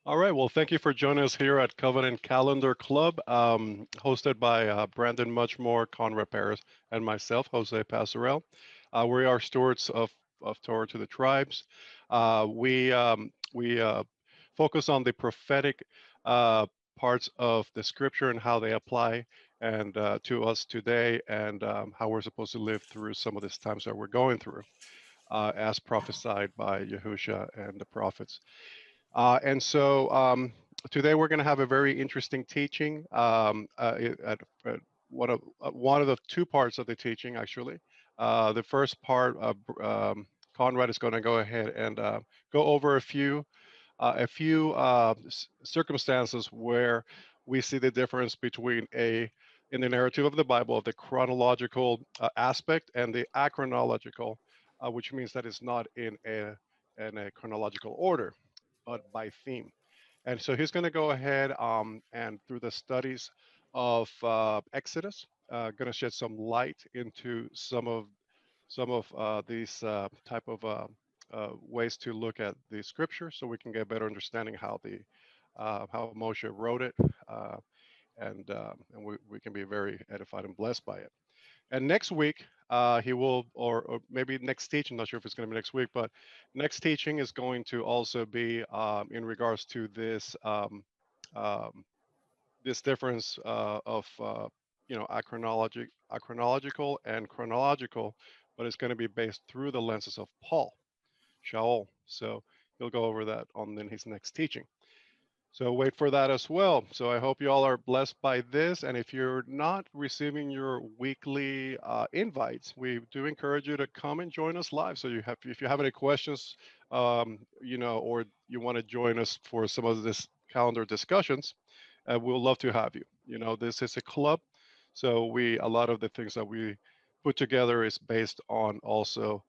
All right. Well, thank you for joining us here at Covenant Calendar Club, hosted by Brandon Muchmore, Conrad Paris, and myself, Jose Pasarel. We are stewards of Torah to the tribes. We focus on the prophetic parts of the scripture and how they apply and to us today, and how we're supposed to live through some of these times that we're going through, as prophesied by Yahusha and the prophets. And so today we're going to have a very interesting teaching at one of the two parts of the teaching, actually. The first part, Conrad is going to go ahead and go over a few circumstances where we see the difference between in the narrative of the Bible, of the chronological aspect and the achronological, which means that it's not in a chronological order, but by theme. And so he's going to go ahead and through the studies of Exodus, going to shed some light into some of these type of ways to look at the scripture, so we can get a better understanding how Moshe wrote it, uh, and we can be very edified and blessed by it. And next week, he will, or maybe next teaching, not sure if it's going to be next week, but next teaching is going to also be in regards to um, this difference of achronological and chronological, but it's going to be based through the lenses of Paul, Shaul. So he'll go over that on in his next teaching. So wait for that as well. So I hope you all are blessed by this. And if you're not receiving your weekly invites, we do encourage you to come and join us live. So if you have any questions, or you want to join us for some of this calendar discussions, we'll love to have you. This is a club, so a lot of the things that we put together is based on also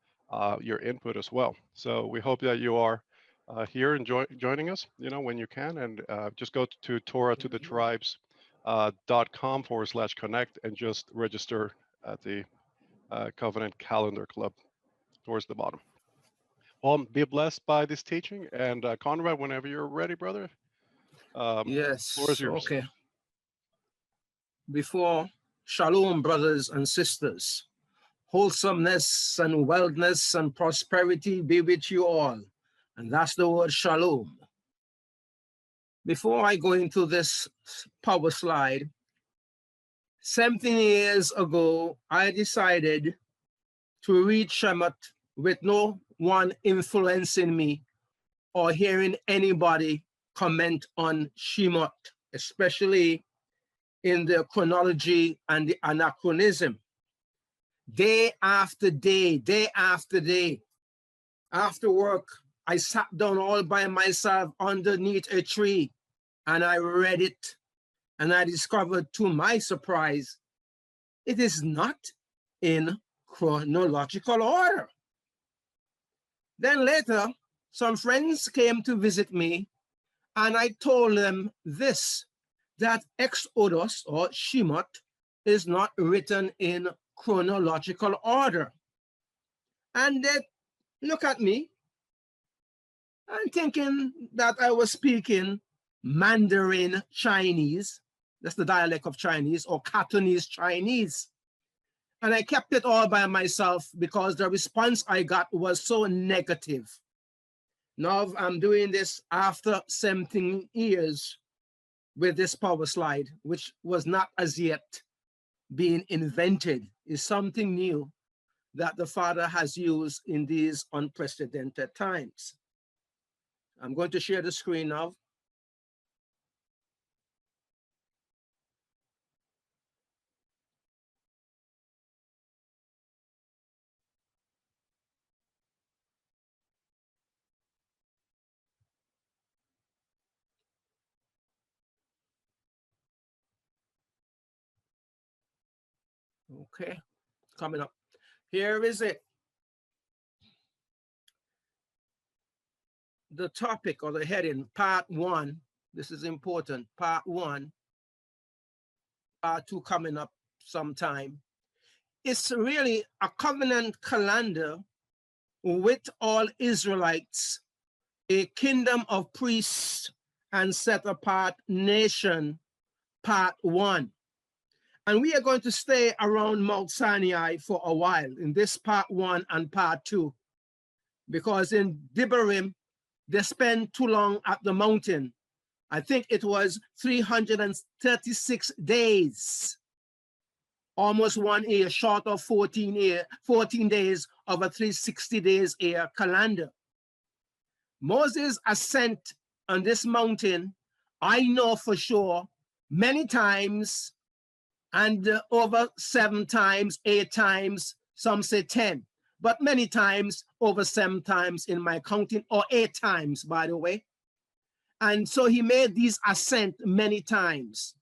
your input as well. So we hope that you are here and joining us, when you can, and just go to Torah to the tribes .com/connect and just register at the Covenant Calendar Club towards the bottom. Well, be blessed by this teaching, and Conrad, whenever you're ready, brother, floor is Yes, yours. okay. Before shalom, brothers and sisters, wholesomeness and wellness and prosperity be with you all. And that's the word shalom. Before I go into this power slide, 17 years ago, I decided to read Shemoth with no one influencing me or hearing anybody comment on Shemoth, especially in the chronology and the anachronism. Day after day, day after day, after work, I sat down all by myself underneath a tree and I read it, and I discovered, to my surprise, it is not in chronological order. Then later, some friends came to visit me, and I told them this, that Exodus or Shemoth is not written in chronological order. And they look at me and thinking that I was speaking Mandarin Chinese, that's the dialect of Chinese, or Cantonese Chinese. And I kept it all by myself because the response I got was so negative. Now I'm doing this after 17 years with this power slide, which was not as yet being invented, is something new that the Father has used in these unprecedented times. I'm going to share the screen now. Okay, coming up. Here is it. The topic or the heading, part one. This is important. Part one. Part two coming up sometime. It's really a covenant calendar with all Israelites, a kingdom of priests and set apart nation, part 1. And we are going to stay around Mount Sinai for a while in this part 1 and part 2, because in Devarim, they spent too long at the mountain. I think it was 336 days, almost 1 year, short of 14 days of a 360 days year calendar. Moses' ascent on this mountain, I know for sure, many times, and over 7 times, 8 times, some say 10, but many times, over 7 times in my counting, or 8 times, by the way. And so he made these ascent many times.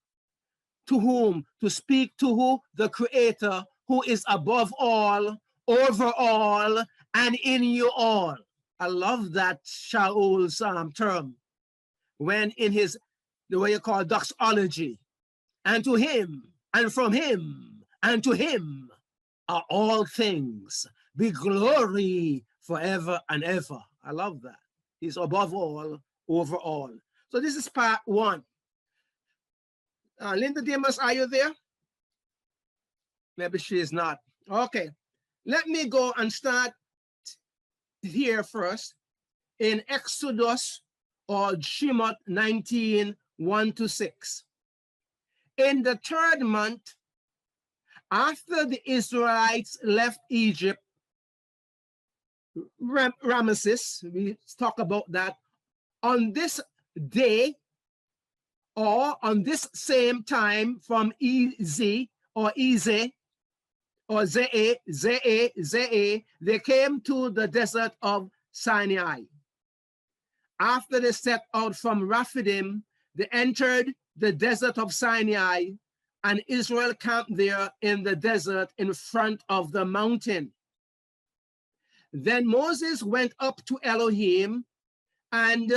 To whom? To speak to who? The Creator, who is above all, over all, and in you all. I love that Shaul's term, when in his, the way you call doxology, and to him, and from him, and to him are all things, be glory forever and ever. I love that. He's above all, over all. So this is part 1. Linda Demas, are you there? Maybe she is not. Okay, let me go and start here first in Exodus or Shemoth 19, 1-6. In the 3rd month, after the Israelites left Egypt, Ramesses, we talk about that, on this day, or on this same time from Eze, or Eze, or Ze, they came to the desert of Sinai. After they set out from Rephidim, they entered the desert of Sinai, and Israel camped there in the desert in front of the mountain. Then Moses went up to Elohim, and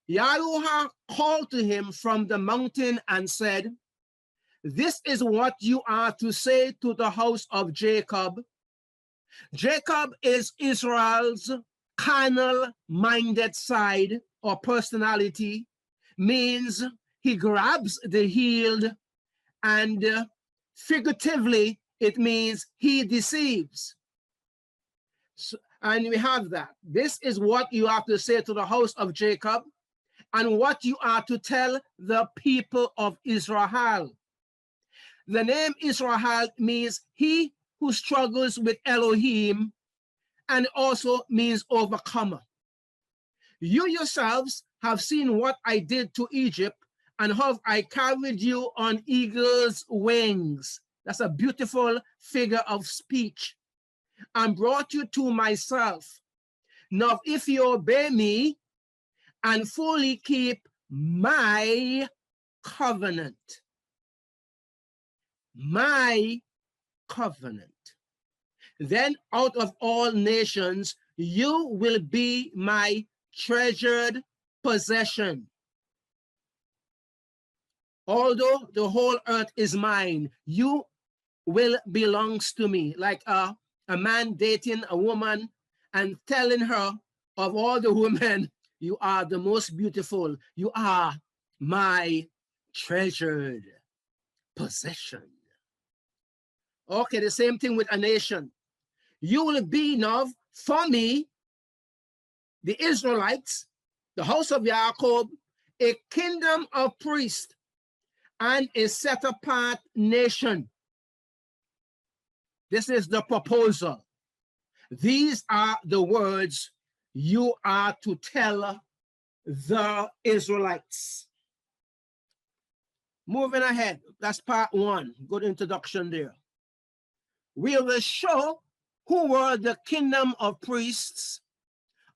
Yahuwah called to him from the mountain and said, "This is what you are to say to the house of Jacob." Jacob is Israel's carnal-minded side or personality, means he grabs the heel, and figuratively, it means he deceives. So, and we have that. This is what you have to say to the house of Jacob, and what you are to tell the people of Israel. The name Israel means he who struggles with Elohim, and also means overcomer. You yourselves have seen what I did to Egypt, and how I carried you on eagle's wings. That's a beautiful figure of speech. And brought you to myself. Now, if you obey me and fully keep my covenant, then out of all nations, you will be my treasured possession. Although the whole earth is mine, you will belongs to me. Like a man dating a woman and telling her, of all the women, you are the most beautiful. You are my treasured possession. Okay, the same thing with a nation. You will be now for me, the Israelites, the house of Jacob, a kingdom of priests and a set apart nation. This is the proposal. These are the words you are to tell the Israelites. Moving ahead, that's part 1. Good introduction there. We will show who were the kingdom of priests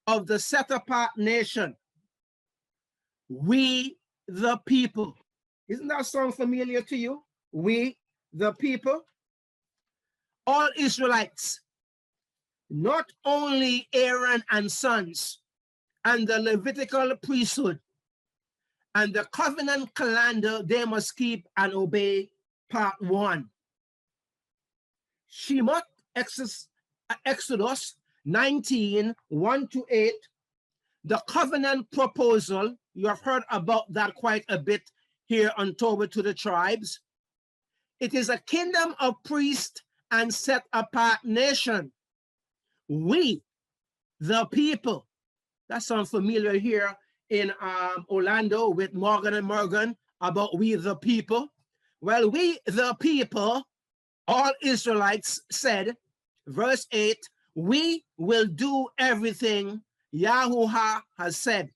of the set apart nation. We the people. Isn't that sound familiar to you? We the people. All Israelites, not only Aaron and sons and the Levitical priesthood and the covenant calendar they must keep and obey, part 1. Shemoth, Exodus 19, 1-8, the covenant proposal, You have heard about that quite a bit here on Tobit to the Tribes. It is a kingdom of priests and set apart nation. We, the people. That sounds familiar here in Orlando with Morgan and Morgan about we the people. Well, we the people, all Israelites said, verse 8, we will do everything Yahuwah has said.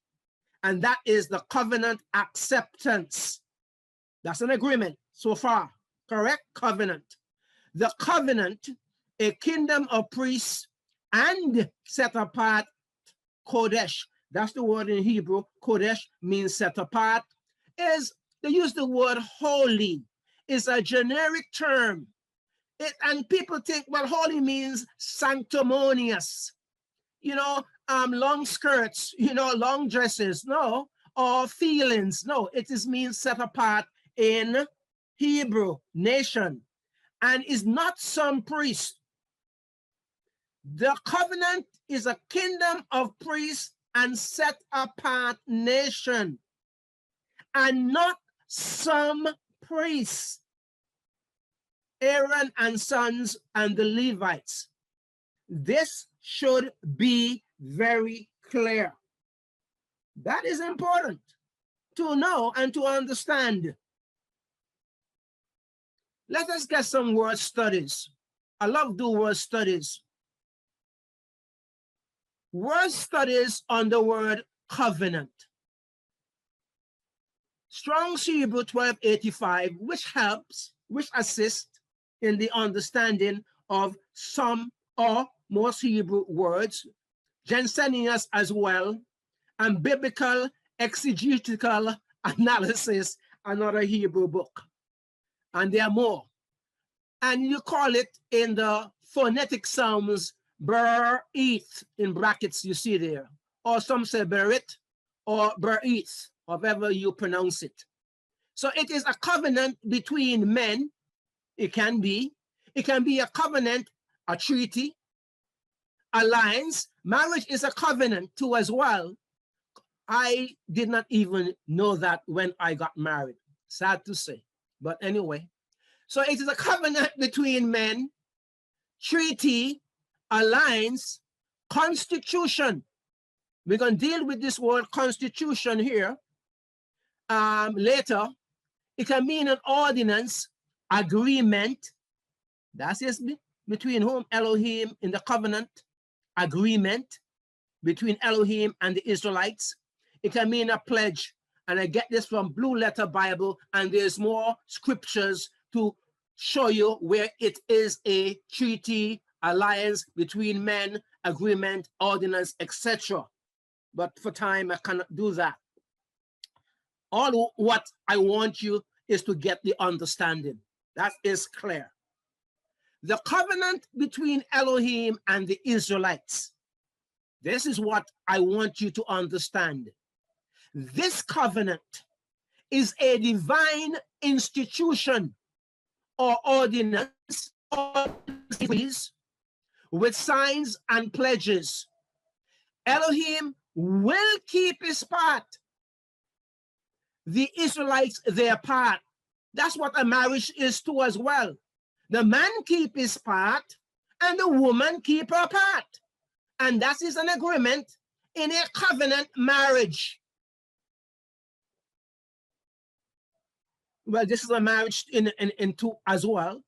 And that is the covenant acceptance. That's an agreement so far, correct? Covenant. The covenant, a kingdom of priests and set apart Kodesh. That's the word in Hebrew. Kodesh means set apart. They use the word holy. It's a generic term. And people think, well, holy means sanctimonious. Long skirts, long dresses. No. Or feelings. No, it means set apart in Hebrew, nation. And is not some priest. The covenant is a kingdom of priests and set apart nation, and not some priests, Aaron and sons and the Levites. This should be very clear. That is important to know and to understand. Let us get some word studies. I love doing word studies. Word studies on the word covenant. Strong's Hebrew 1285, which assists in the understanding of some or most Hebrew words, Jensenius as well, and Biblical Exegetical Analysis, another Hebrew book. And there are more. And you call it in the phonetic sounds, Ber-eth, in brackets you see there. Or some say Berit or Ber-eth, however you pronounce it. So it is a covenant between men. It can be a covenant, a treaty, alliance. Marriage is a covenant too as well. I did not even know that when I got married. Sad to say. But anyway, so it is a covenant between men, treaty, alliance, constitution. We're going to deal with this word constitution here later. It can mean an ordinance, agreement. That is between whom? Elohim in the covenant, agreement between Elohim and the Israelites. It can mean a pledge. And I get this from Blue Letter Bible, and there's more scriptures to show you where it is a treaty, alliance between men, agreement, ordinance, etc. But for time, I cannot do that. All what I want you is to get the understanding. That is clear. The covenant between Elohim and the Israelites. This is what I want you to understand. This covenant is a divine institution or ordinance with signs and pledges. Elohim will keep his part. The Israelites, their part. That's what a marriage is too as well. The man keep his part and the woman keep her part. And that is an agreement in a covenant marriage. Well, this is a marriage in two as well.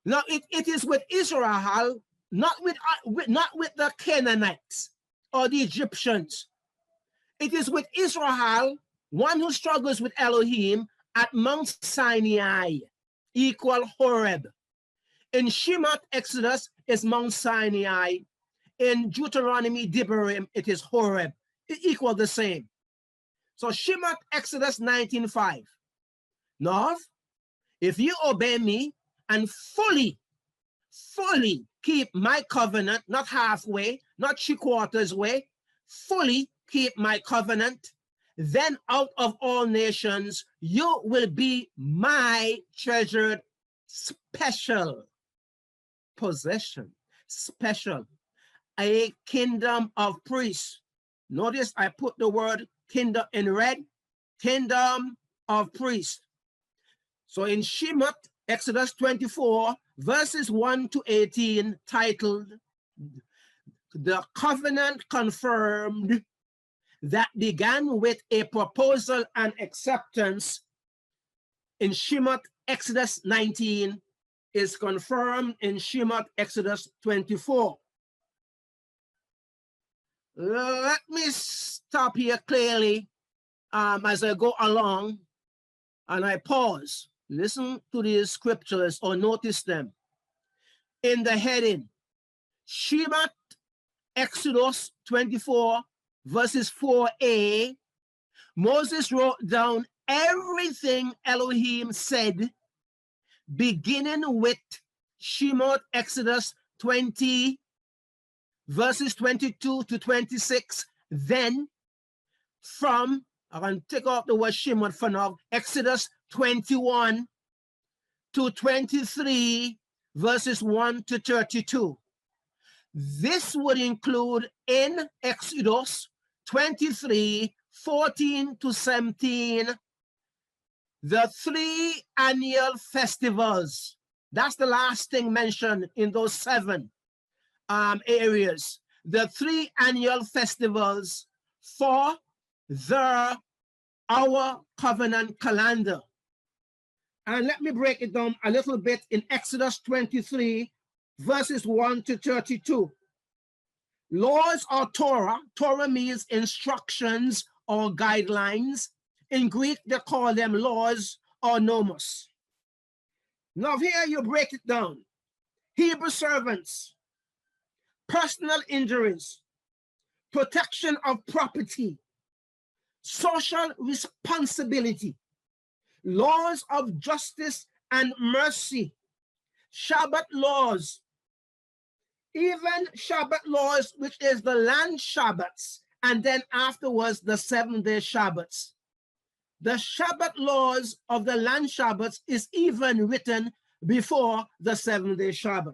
Now it is with Israel, not with the Canaanites or the Egyptians. It is with Israel, one who struggles with Elohim at Mount Sinai, equal Horeb. In Shemoth, Exodus, is Mount Sinai. In Deuteronomy, Devarim, it is Horeb. It equal the same. So Shemoth, Exodus 19:5. North, if you obey me and fully keep my covenant, not halfway, not 3/4 way, fully keep my covenant, then out of all nations, you will be my treasured special possession, special, a kingdom of priests. Notice I put the word kingdom in red, kingdom of priests. So in Shemoth, Exodus 24, verses 1 to 18, titled, The Covenant Confirmed, that began with a proposal and acceptance in Shemoth, Exodus 19, is confirmed in Shemoth, Exodus 24. Let me stop here clearly as I go along, and I pause. Listen to these scriptures or notice them. In the heading, Shemoth, Exodus 24, verses 4a, Moses wrote down everything Elohim said, beginning with Shemoth, Exodus 20, verses 22 to 26. Then from, I'm going to take off the word Shemoth for now, Exodus 21 to 23, verses 1 to 32. This would include in Exodus 23, 14 to 17, the 3 annual festivals. That's the last thing mentioned in those 7 areas. The 3 annual festivals for our covenant calendar. And let me break it down a little bit in Exodus 23, verses 1 to 32. Laws or Torah. Torah means instructions or guidelines. In Greek, they call them laws or nomos. Now here you break it down. Hebrew servants, personal injuries, protection of property, social responsibility, laws of justice and mercy, Shabbat laws, even Shabbat laws, which is the land Shabbats, and then afterwards the 7-day Shabbats. The Shabbat laws of the land Shabbats is even written before the 7-day Shabbat.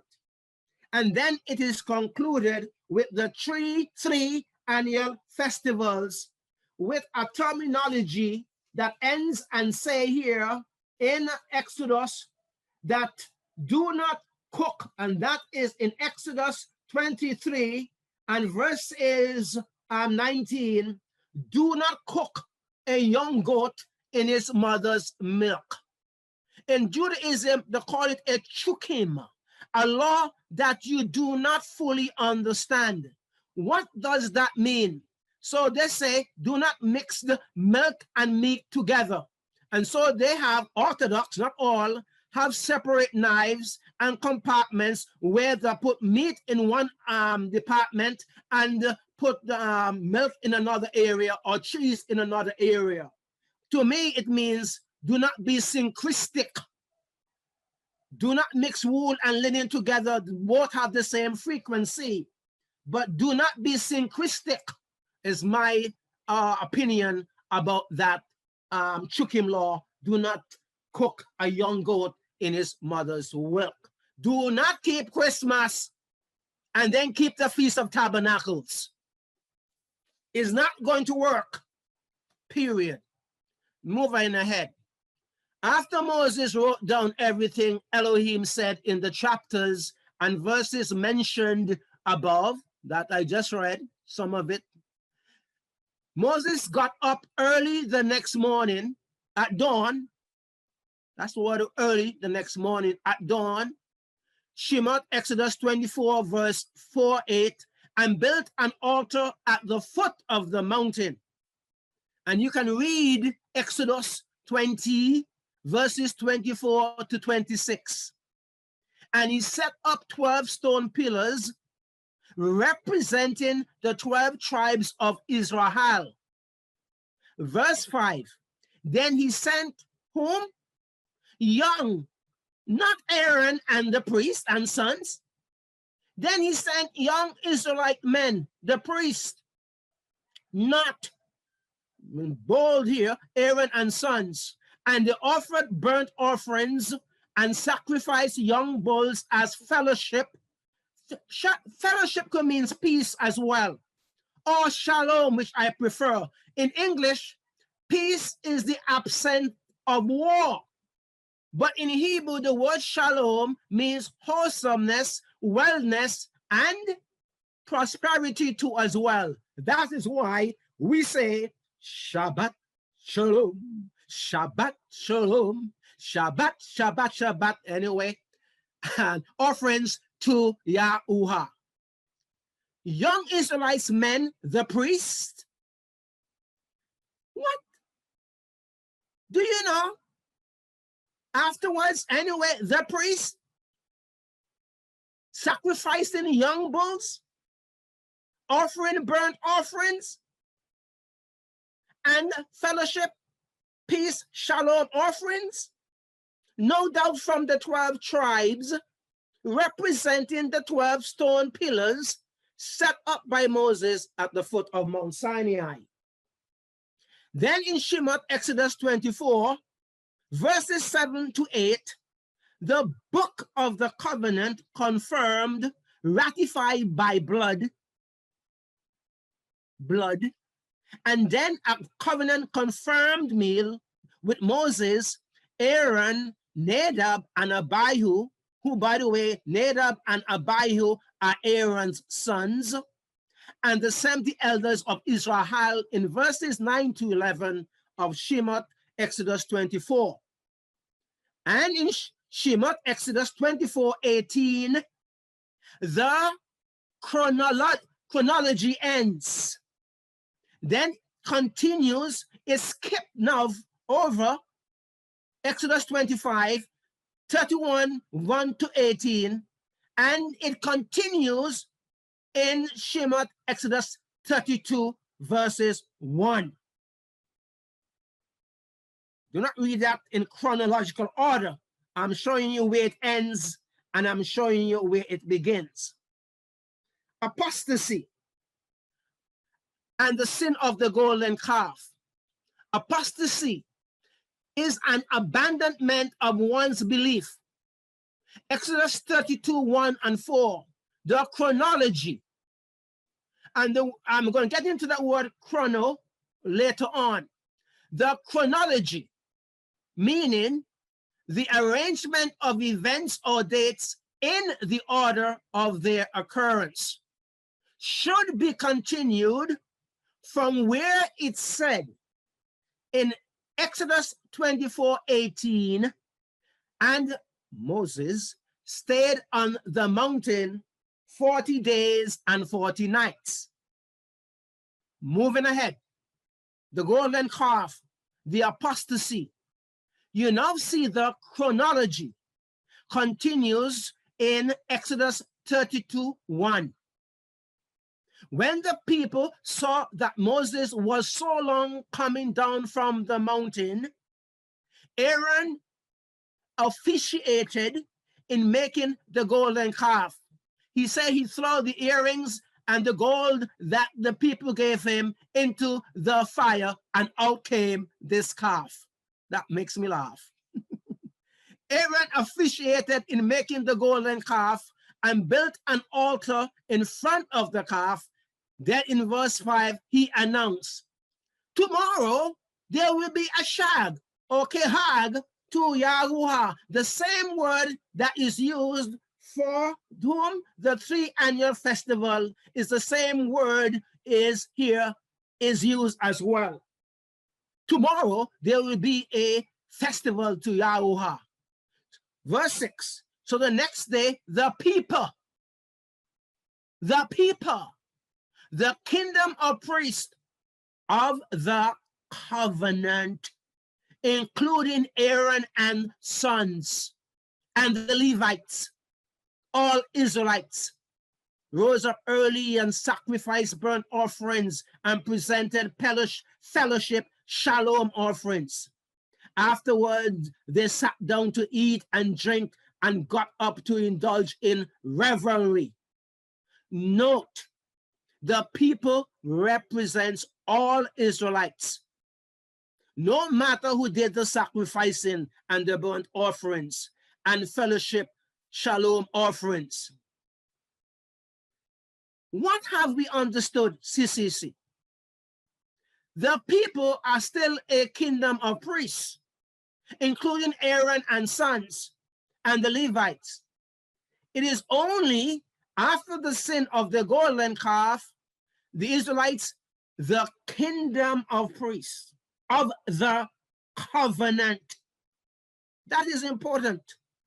And then it is concluded with the three annual festivals with a terminology that ends and say here in Exodus that do not cook, and that is in Exodus 23 and verses 19, do not cook a young goat in its mother's milk. In Judaism, they call it a chukim, a law that you do not fully understand. What does that mean? So they say, do not mix the milk and meat together. And so they have Orthodox, not all, have separate knives and compartments where they put meat in one department and put the milk in another area or cheese in another area. To me, it means do not be syncretic. Do not mix wool and linen together. Both have the same frequency, but do not be syncretic is my opinion about that chukim law. Do not cook a young goat in his mother's milk. Do not keep Christmas and then keep the Feast of Tabernacles. It's not going to work, period. Moving ahead. After Moses wrote down everything Elohim said in the chapters and verses mentioned above that I just read, some of it, Moses got up early the next morning at dawn. That's the word, early, the next morning at dawn. Shemoth, Exodus 24, verse 4-8, and built an altar at the foot of the mountain. And you can read Exodus 20, verses 24 to 26. And he set up 12 stone pillars representing the 12 tribes of Israel. Verse 5, then he sent whom? Young, not Aaron and the priests and sons. Then he sent young Israelite men, the priest, not, bold here, Aaron and sons. And they offered burnt offerings and sacrificed young bulls as fellowship. Fellowship means peace as well. or shalom, which I prefer. In English, peace is the absence of war. But in Hebrew, the word shalom means wholesomeness, wellness, and prosperity too as well. That is why we say Shabbat Shalom, Shabbat Shalom, Shabbat, Shabbat, Shabbat, anyway, and offerings to Yahuwah. Young Israelites men, the priest. What? Do you know? Afterwards, anyway, the priest sacrificing young bulls, offering burnt offerings, and fellowship, peace, shalom offerings, no doubt from the 12 tribes, representing the 12 stone pillars set up by Moses at the foot of Mount Sinai. Then in Shemoth, Exodus 24, verses 7 to 8, the book of the covenant confirmed, ratified by blood, and then a covenant confirmed meal with Moses, Aaron, Nadab, and Abihu, who, by the way, Nadab and Abihu are Aaron's sons, and the 70 elders of Israel in verses 9 to 11 of Shemoth, Exodus 24. And in Shemoth, Exodus 24:18, the chronology ends. Then continues, it skipped now over Exodus 25, 31, 1 to 18, and it continues in Shemoth, Exodus 32, verses 1. Do not read that in chronological order. I'm showing you where it ends, and I'm showing you where it begins. Apostasy and the sin of the golden calf. Apostasy is an abandonment of one's belief. Exodus 32, 1 and 4, the chronology. And I'm going to get into that word chrono later on. The chronology, meaning the arrangement of events or dates in the order of their occurrence, should be continued from where it said in Exodus 24:18, and Moses stayed on the mountain 40 days and 40 nights. Moving ahead, the golden calf, the apostasy. You now see the chronology continues in Exodus 32:1. When the people saw that Moses was so long coming down from the mountain, Aaron officiated in making the golden calf. He said he threw the earrings and the gold that the people gave him into the fire, and out came this calf. That makes me laugh. Aaron officiated in making the golden calf and built an altar in front of the calf. Then in verse 5, he announced, tomorrow there will be a shag or kehag to Yahuwah, the same word that is used for whom the 3 annual festival is the same word is here, is used as well. Tomorrow there will be a festival to Yahuwah. Verse 6, so the next day, the people, the kingdom of priests of the covenant, including Aaron and sons, and the Levites, all Israelites, rose up early and sacrificed burnt offerings and presented fellowship shalom offerings. Afterwards, they sat down to eat and drink and got up to indulge in revelry. Note, the people represents all Israelites, no matter who did the sacrificing and the burnt offerings and fellowship shalom offerings. What have we understood, CCC? The people are still a kingdom of priests, including Aaron and sons and the Levites. It is only after the sin of the golden calf, the Israelites, the kingdom of priests, of the covenant. That is important.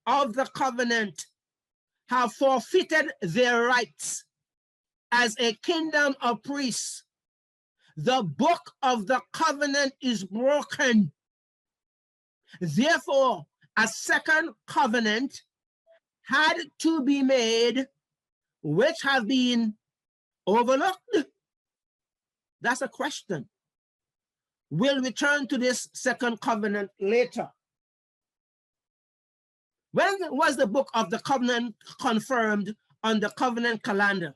Of the covenant, have forfeited their rights as a kingdom of priests. The book of the covenant is broken. Therefore, a second covenant had to be made, which have been overlooked. That's a question. We'll return to this second covenant later. When was the book of the covenant confirmed on the covenant calendar?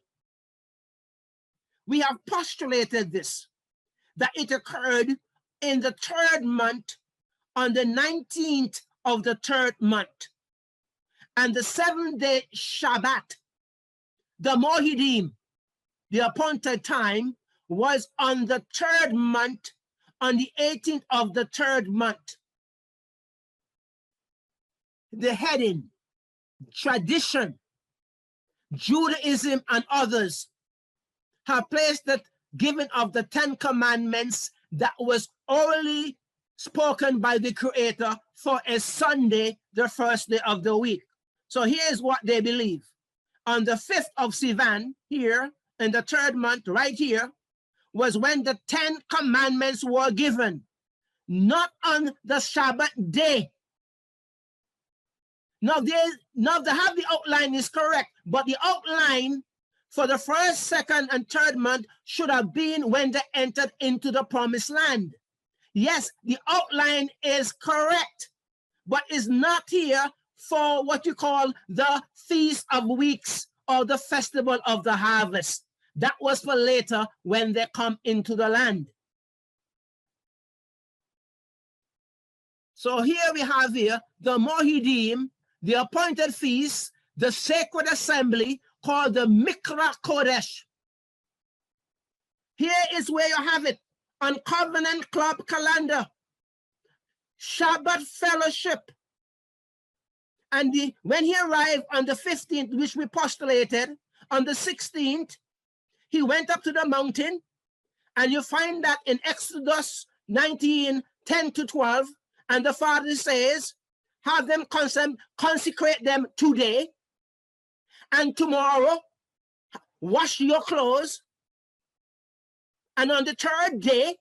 We have postulated this, that it occurred in the third month on the 19th of the third month. And the 7-day Shabbat, the Mohidim, the appointed time, was on the third month, on the 18th of the third month. The heading, tradition, Judaism, and others have placed the giving of the 10 Commandments that was orally spoken by the Creator for a Sunday, the first day of the week. So here's what they believe. On the 5th of Sivan, here in the third month, right here, was when the 10 Commandments were given, not on the Shabbat day. Now they have the outline is correct, but the outline for the first, second, and third month should have been when they entered into the promised land. Yes, the outline is correct, but is not here for what you call the Feast of Weeks or the Festival of the Harvest. That was for later when they come into the land. So here we have here the Mohidim, the appointed feast, the sacred assembly called the Mikra Kodesh. Here is where you have it on Covenant Club calendar. Shabbat fellowship. And when he arrived on the 15th, which we postulated, on the 16th, he went up to the mountain, and you find that in Exodus 19, 10 to 12, and the Father says, have them consecrate them today, and tomorrow, wash your clothes, and on the third day,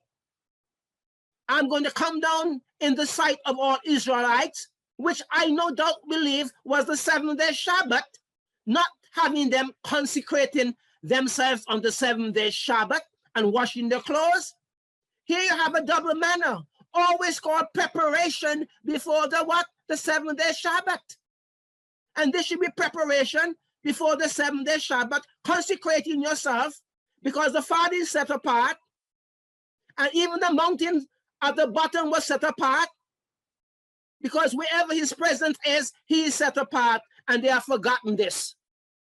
I'm going to come down in the sight of all Israelites, which I no doubt believe was the 7th-day Shabbat, not having them consecrating themselves on the 7th-day Shabbat and washing their clothes. Here you have a double manner, always called preparation before the what? The 7th-day Shabbat. And this should be preparation before the 7th-day Shabbat, consecrating yourself because the Father is set apart, and even the mountain at the bottom was set apart, because wherever his presence is, he is set apart, and they have forgotten this.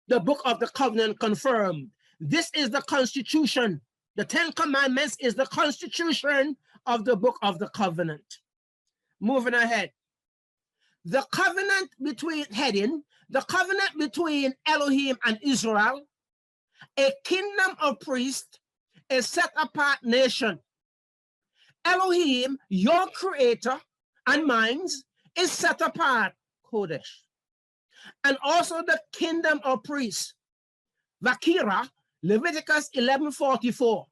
The book of the covenant confirmed. This is the constitution. The 10 Commandments is the constitution of the book of the covenant. Moving ahead. The covenant between the covenant between Elohim and Israel, a kingdom of priests, a set apart nation. Elohim, your creator and mine, is set apart, Kodesh. And also the kingdom of priests. Vakira, Leviticus 11:44.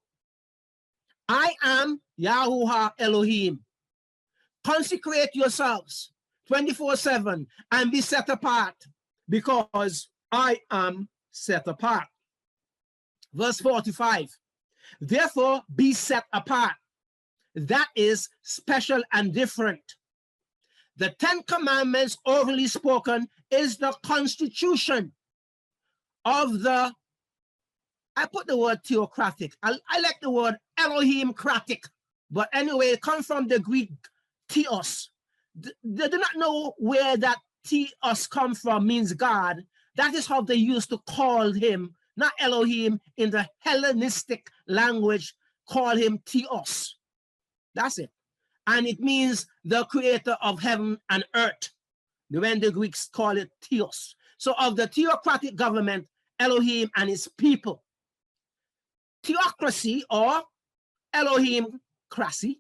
I am Yahuwah Elohim. Consecrate yourselves 24/7 and be set apart, because I am set apart. Verse 45. Therefore be set apart. That is special and different. The 10 Commandments orally spoken is the constitution of the, I put the word theocratic. I like the word Elohim-cratic, but anyway, it comes from the Greek theos. They do not know where that theos comes from, means God. That is how they used to call him not Elohim in the Hellenistic language, call him Theos. That's it. And it means the creator of heaven and earth, when the Greeks call it Theos. So of the theocratic government, Elohim and his people. Theocracy or Elohimcracy,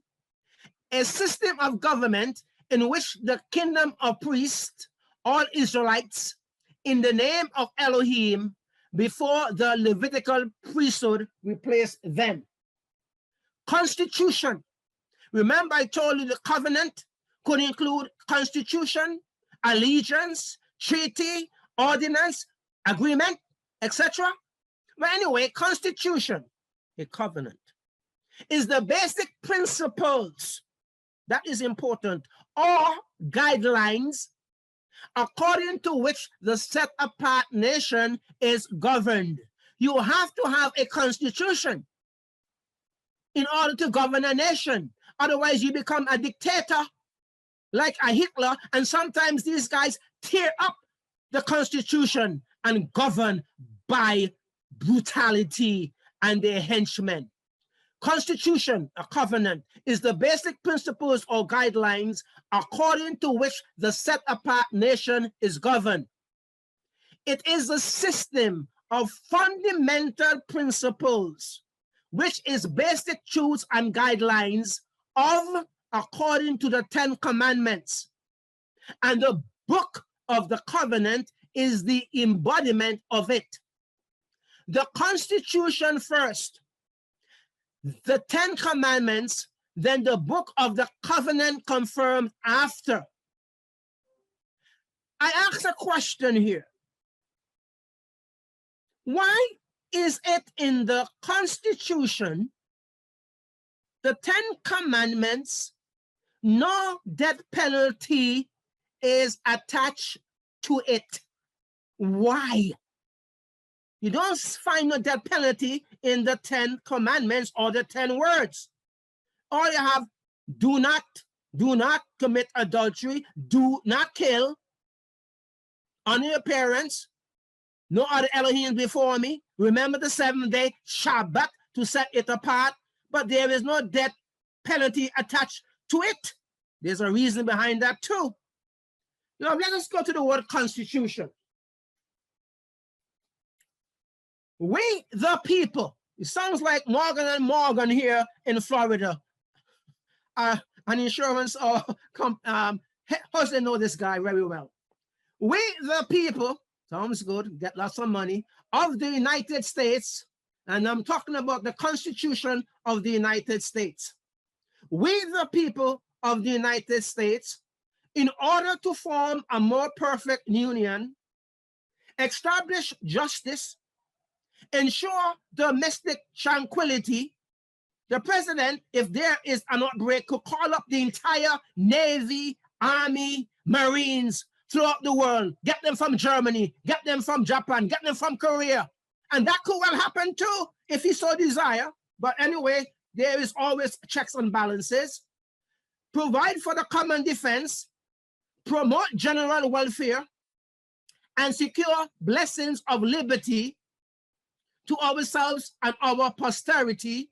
a system of government in which the kingdom of priests, all Israelites, in the name of Elohim, before the Levitical priesthood replaced them. Constitution. Remember I told you the covenant could include constitution, allegiance, treaty, ordinance, agreement, etc. But anyway, constitution, a covenant, is the basic principles, that is important, or guidelines according to which the set apart nation is governed. You have to have a constitution in order to govern a nation. Otherwise, you become a dictator like a Hitler, and sometimes these guys tear up the constitution and govern by brutality and their henchmen. Constitution, a covenant, is the basic principles or guidelines according to which the set apart nation is governed. It is a system of fundamental principles, which is basic truths and guidelines of according to the 10 commandments. And the book of the covenant is the embodiment of it. The constitution first, the 10 commandments, then the book of the covenant confirmed after. I ask a question here. Why is it in the constitution, the 10 commandments, no death penalty is attached to it? Why? You don't find no death penalty in the 10 commandments or the 10 words. All you have, do not commit adultery, do not kill, honor your parents, no other Elohim before me, remember the 7th day, Shabbat, to set it apart, but there is no death penalty attached to it. There's a reason behind that too. Now let us go to the word constitution. We the people. It sounds like Morgan and Morgan here in Florida. An insurance or husband know this guy very well. We the people, sounds good, get lots of money, of the United States, and I'm talking about the Constitution of the United States. We the people of the United States, in order to form a more perfect union, establish justice, ensure domestic tranquility, the president, if there is an outbreak, could call up the entire Navy, Army, Marines throughout the world, get them from Germany, get them from Japan, get them from Korea. And that could well happen too, if he so desire. But anyway, there is always checks and balances. Provide for the common defense, promote general welfare, and secure blessings of liberty to ourselves and our posterity.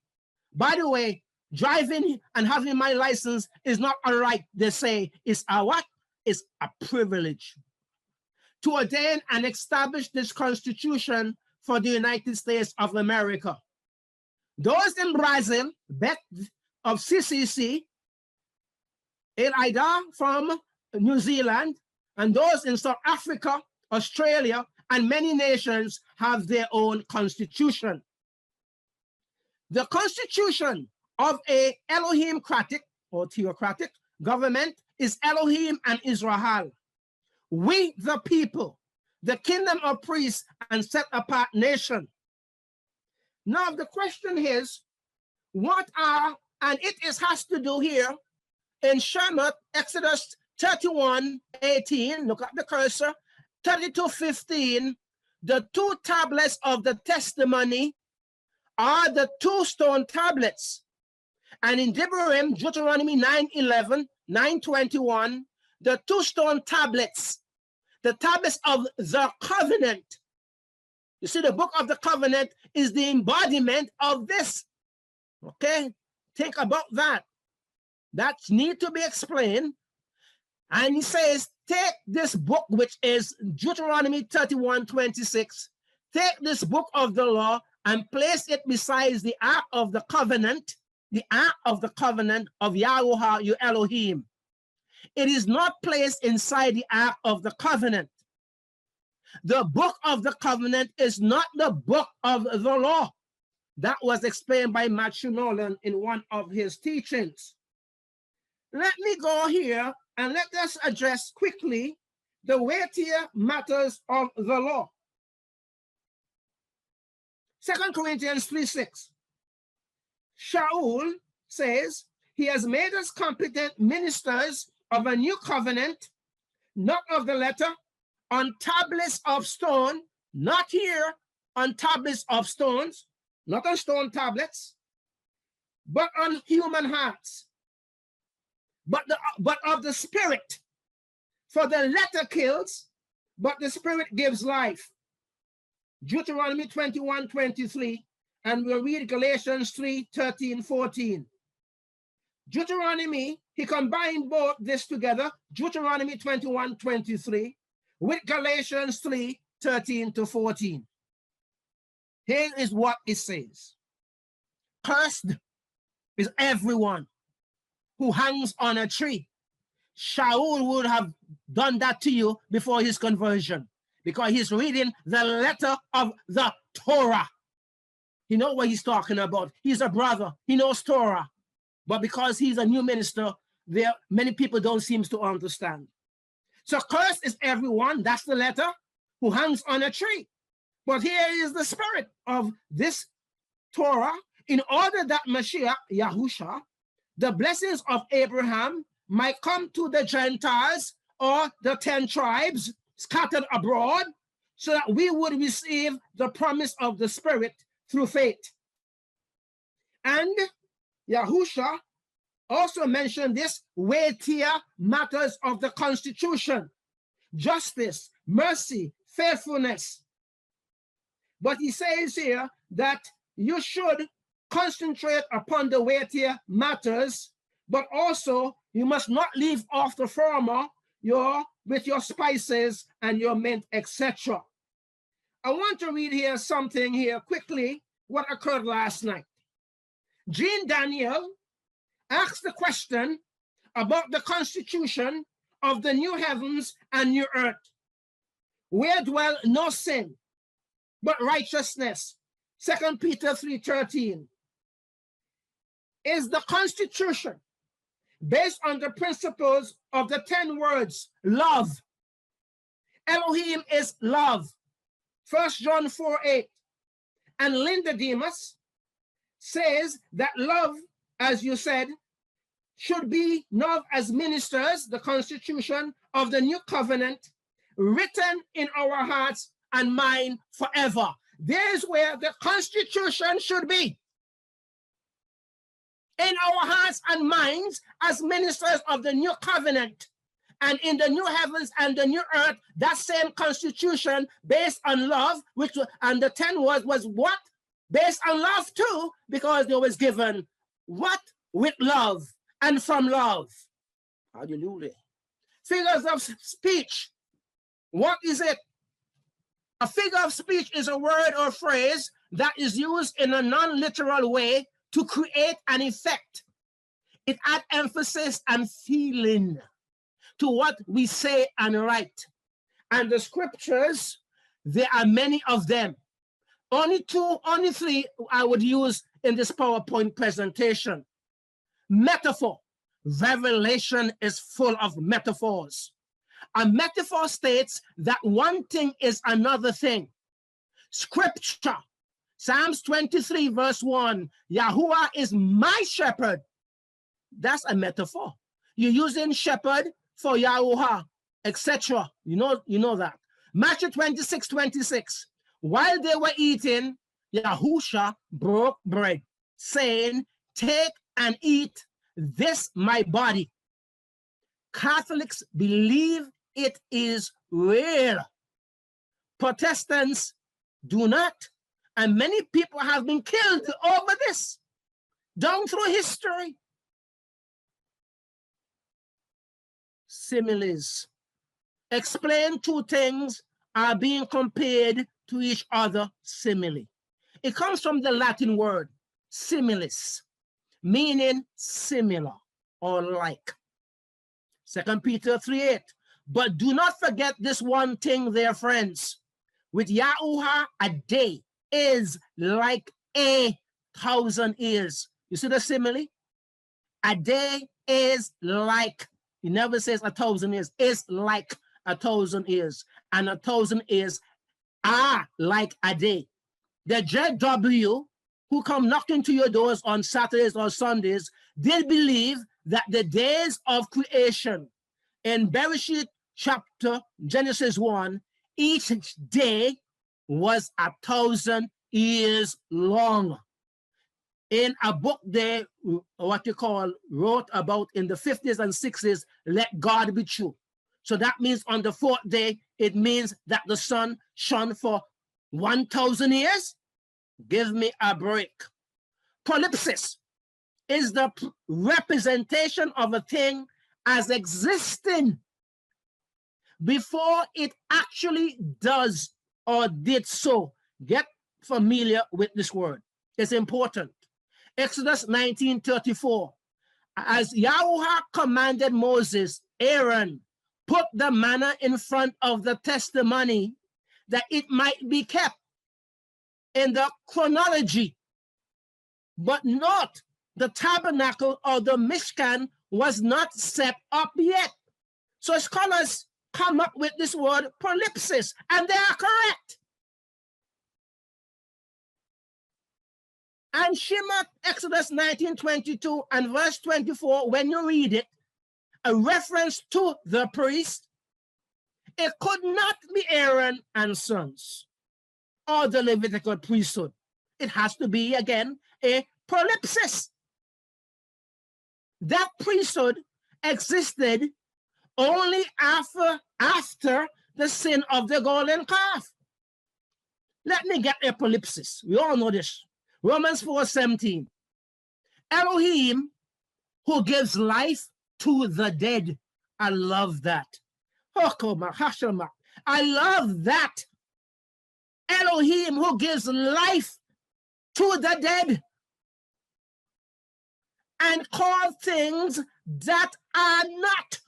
By the way, driving and having my license is not a right, they say. It's a what? It's a privilege. To ordain and establish this Constitution for the United States of America. Those in Brazil, Bet of CCC, El Aida from New Zealand, and those in South Africa, Australia, and many nations have their own constitution. The constitution of a Elohimcratic or theocratic government is Elohim and Israel. We the people, the kingdom of priests and set apart nation. Now the question is, what are, and it has to do here in Shemoth, Exodus 31:18, look at the cursor, 32:15, the 2 tablets of the testimony are the 2 stone tablets. And in Devarim, Deuteronomy 9:11, 9:21, the 2 stone tablets, the tablets of the covenant. You see, the book of the covenant is the embodiment of this. Okay? Think about that. That need to be explained. And he says, take this book, which is Deuteronomy 31:26. Take this book of the law and place it beside the ark of the covenant of Yahuwah, your Elohim. It is not placed inside the ark of the covenant. The book of the covenant is not the book of the law. That was explained by Matthew Nolan in one of his teachings. Let me go here and let us address quickly the weightier matters of the law. 2 Corinthians 3:6. Shaul says, he has made us competent ministers of a new covenant, not of the letter, on tablets of stone, not here on tablets of stones, not on stone tablets, but on human hearts, but of the spirit. For the letter kills, but the spirit gives life. Deuteronomy 21:23, and we'll read Galatians 3:13-14. Deuteronomy, he combined both this together, Deuteronomy 21:23, with Galatians 3:13-14. Here is what it says. Cursed is everyone who hangs on a tree. Shaul would have done that to you before his conversion, because he's reading the letter of the Torah. He knows what he's talking about. He's a brother. He knows Torah. But because he's a new minister, many people don't seem to understand. So cursed is everyone, that's the letter, who hangs on a tree. But here is the spirit of this Torah, in order that Mashiach, Yahusha, the blessings of Abraham might come to the Gentiles or the 10 tribes scattered abroad, so that we would receive the promise of the Spirit through faith. And Yahusha also mentioned this weightier matters of the Constitution: justice, mercy, faithfulness. But he says here that you should concentrate upon the weightier matters, but also you must not leave off the former, with your spices and your mint, etc. I want to read here something here quickly, what occurred last night. Jean Daniel asked the question about the constitution of the new heavens and new earth, where dwell no sin, but righteousness. 2 Peter 3:13. Is the constitution based on the principles of the 10 words, love? Elohim is love. 1 John 4:8. And Linda Demas says that love, as you said, should be known as ministers, the constitution of the new covenant, written in our hearts and mind forever. There's where the constitution should be. In our hearts and minds as ministers of the new covenant, and in the new heavens and the new earth, that same constitution based on love, and the 10 words was what? Based on love too, because it was given what? With love and from love. Hallelujah. Figures of speech. What is it? A figure of speech is a word or phrase that is used in a non-literal way to create an effect. It adds emphasis and feeling to what we say and write. And the scriptures, there are many of them. Only 3 I would use in this PowerPoint presentation. Metaphor. Revelation is full of metaphors. A metaphor states that one thing is another thing. Scripture. Psalms 23 verse 1, Yahuwah is my shepherd. That's a metaphor. You're using shepherd for Yahuwah, etc. You know that. Matthew 26:26. While they were eating, Yahusha broke bread, saying, take and eat this my body. Catholics believe it is real. Protestants Do not. And many people have been killed over this down through history. Similes. Explain two things are being compared to each other simile. It comes from the Latin word similis, meaning similar or like. 2 Peter 3:8. But do not forget this one thing, dear friends. With Yahuwah, a day is like 1,000 years. You see the simile? A day is like, he never says 1,000 years, it's like 1,000 years. And 1,000 years are like a day. The JW who come knocking to your doors on Saturdays or Sundays, they believe that the days of creation in Bereshit chapter Genesis 1, each day was 1,000 years long. In a book they, what you call, wrote about in the 50s and 60s, let God be true. So that means on the fourth day, it means that the sun shone for 1,000 years. Give me a break. Prolipsis is the representation of a thing as existing before it actually does or did so. Get familiar with this word. It's important. Exodus 19:34. As Yahuwah commanded Moses, Aaron put the manna in front of the testimony that it might be kept in the chronology, but not the tabernacle or the Mishkan was not set up yet. So scholars come up with this word prolipsis, and they are correct. And Shemoth, Exodus 19:22 and verse 24, when you read it, a reference to the priest, it could not be Aaron and sons or the Levitical priesthood. It has to be, again, a prolipsis. That priesthood existed only after the sin of the golden calf. Let me get a prolipsis. We all know this. Romans 4:17. Elohim, who gives life to the dead. I love that. I love that. Elohim, who gives life to the dead and call things that are not.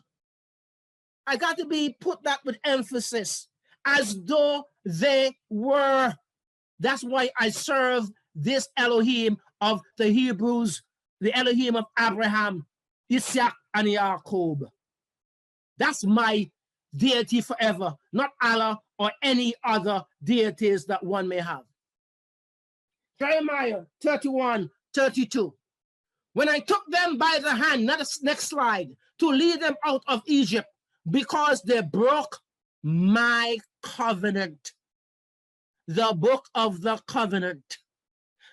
I got to put that with emphasis, as though they were. That's why I serve this Elohim of the Hebrews, the Elohim of Abraham, Isaac, and Jacob. That's my deity forever, not Allah or any other deities that one may have. Jeremiah 31:32. When I took them by the hand, next slide, to lead them out of Egypt, because they broke my covenant. The book of the covenant,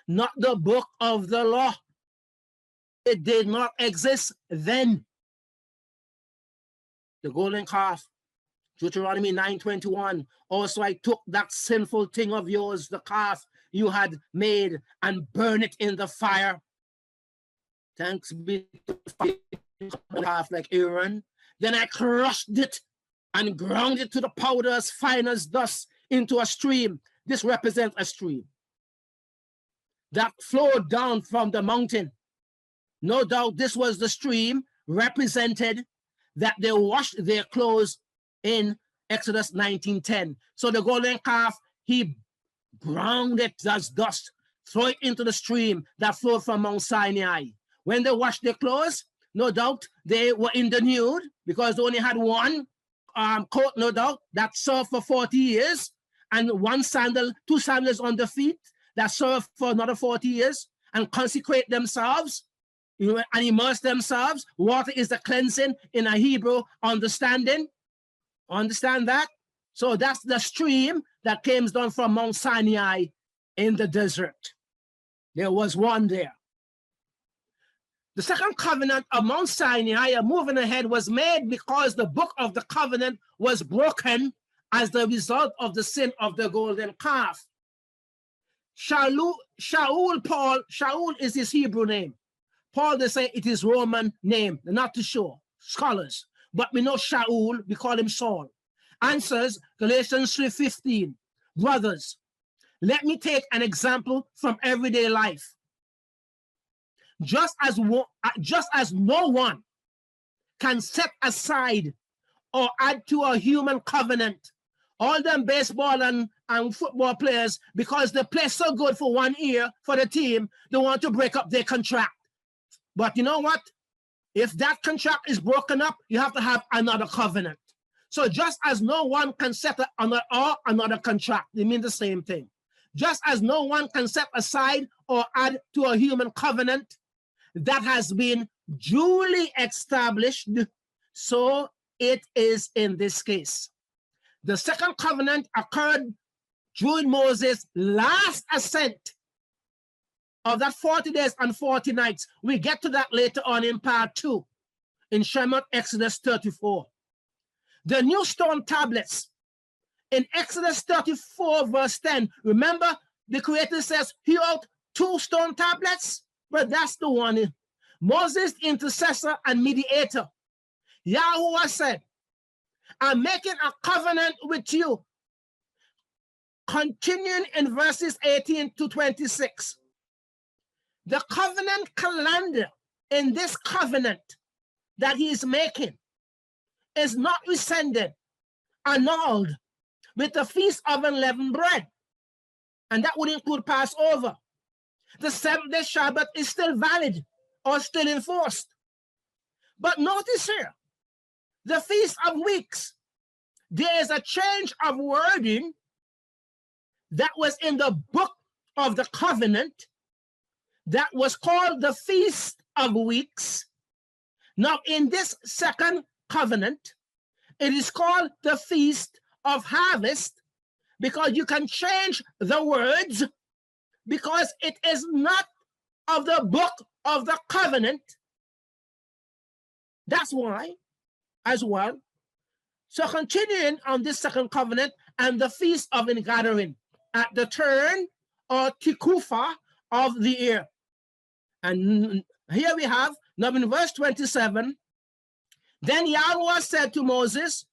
not the book of the law. It did not exist then. The golden calf, Deuteronomy 9:21. Also, I took that sinful thing of yours, the calf you had made, and burned it in the fire. Thanks be to the calf like Aaron. Then I crushed it and ground it to the powder as fine as dust into a stream. This represents a stream that flowed down from the mountain. No doubt this was the stream represented that they washed their clothes in Exodus 19:10. So the golden calf, he ground it as dust, throw it into the stream that flowed from Mount Sinai. When they washed their clothes, no doubt they were in the nude because they only had one coat, no doubt, that served for 40 years, and one sandal, two sandals on the feet that served for another 40 years, and consecrate themselves, and immerse themselves. Water is the cleansing in a Hebrew understanding. Understand that? So that's the stream that came down from Mount Sinai in the desert. There was one there. The second covenant of Mount Sinai, moving ahead, was made because the book of the covenant was broken as the result of the sin of the golden calf. Shaul, Paul, Shaul is his Hebrew name. Paul, they say it is Roman name. They're not too sure, scholars. But we know Shaul, we call him Saul. Answers Galatians 3:15. Brothers, let me take an example from everyday life. Just as no one can set aside or add to a human covenant, all them baseball and football players, because they play so good for 1 year for the team, they want to break up their contract. But you know what? If that contract is broken up, you have to have another covenant. So just as no one can set another contract, they mean the same thing. Just as no one can set aside or add to a human covenant that has been duly established, so it is in this case. The second covenant occurred during Moses' last ascent of that 40 days and 40 nights. We get to that later on in part 2 in Shemoth, Exodus 34. The new stone tablets in Exodus 34 verse 10. Remember, the Creator says, he wrote 2 stone tablets, but that's the one. Moses, intercessor and mediator. Yahuwah said, I'm making a covenant with you. Continuing in verses 18 to 26. The covenant calendar in this covenant that he is making is not rescinded, annulled with the Feast of Unleavened Bread. And that would include Passover. The 7th-day Shabbat is still valid or still enforced. But notice here, the Feast of Weeks, there is a change of wording that was in the book of the covenant that was called the Feast of Weeks. Now, in this second covenant, it is called the Feast of Harvest, because you can change the words because it is not of the book of the covenant. That's why, as well. So continuing on this second covenant and the Feast of Ingathering at the turn or Tikufa of the year. And here we have, now in verse 27, then Yahweh said to Moses,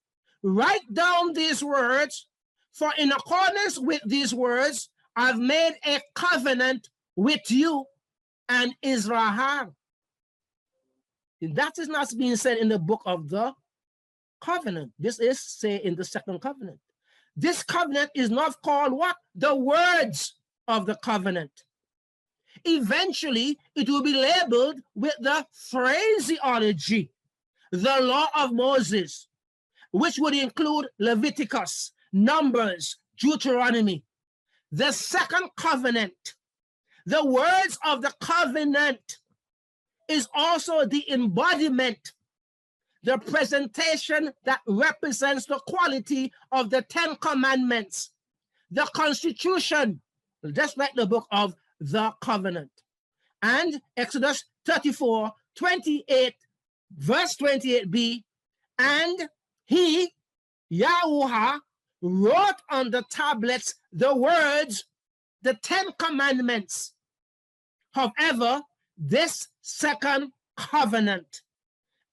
write down these words, for in accordance with these words, I've made a covenant with you and Israel. That is not being said in the book of the covenant. This is, say, in the second covenant. This covenant is not called what? The words of the covenant. Eventually, it will be labeled with the phraseology, the law of Moses, which would include Leviticus, Numbers, Deuteronomy. The second covenant, the words of the covenant, is also the embodiment, the presentation that represents the quality of the 10 commandments, the constitution, just like the book of the covenant. And Exodus 34, 28, verse 28b, and he, Yahuwah, wrote on the tablets the words, the 10 commandments. However, this second covenant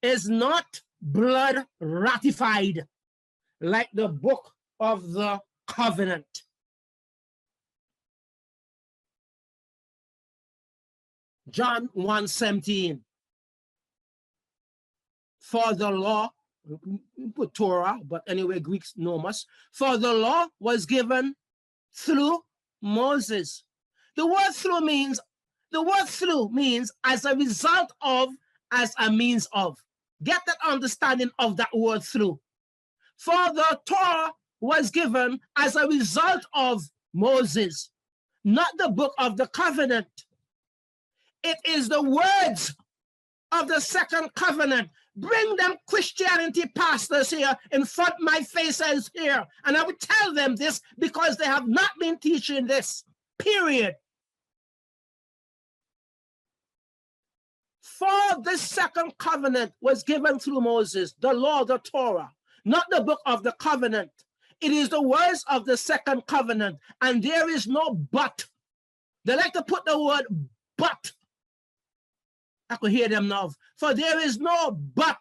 is not blood ratified like the book of the covenant. John 1:17. For the law, put Torah, but anyway, Greeks nomos. For the law was given through Moses. The word through means as a result of, as a means of. Get that understanding of that word through. For the Torah was given as a result of Moses, not the book of the covenant. It is the words of the second covenant. Bring them Christianity pastors here in front of my faces here. And I would tell them this because they have not been teaching this, period. For the second covenant was given through Moses, the law, the Torah, not the book of the covenant. It is the words of the second covenant, and there is no but They like to put the word but. I could hear them now. For there is no but.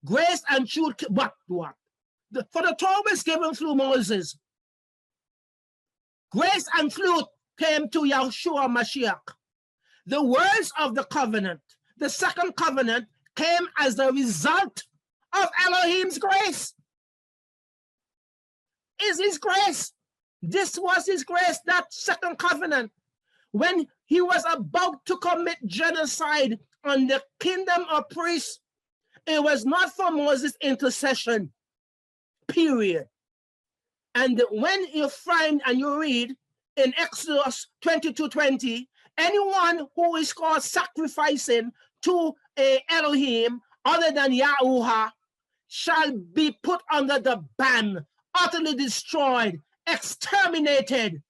Grace and truth, but what? For the Torah was given through Moses. Grace and truth came to Yahushua Mashiach. The words of the covenant, the second covenant, came as the result of Elohim's grace. Is his grace. This was his grace, that second covenant. When he was about to commit genocide on the kingdom of priests, it was not for Moses' intercession, period. And when you find and you read in Exodus 22:20, anyone who is caught sacrificing to a Elohim other than Yahuwah shall be put under the ban, utterly destroyed, exterminated.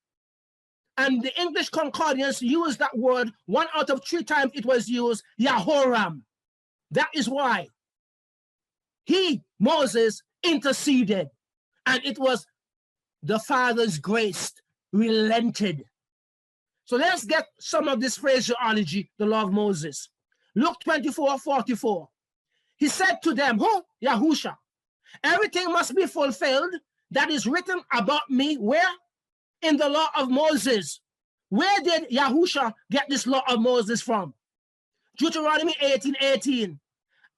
And the English concordance used that word 1 out of 3 times it was used, Yahoram. That is why he, Moses, interceded. And it was the Father's grace relented. So let's get some of this phraseology, the law of Moses. Luke 24:44. He said to them, who? Yahusha. Everything must be fulfilled that is written about me. Where? In the law of Moses. Where did Yahusha get this law of Moses from? Deuteronomy 18:18.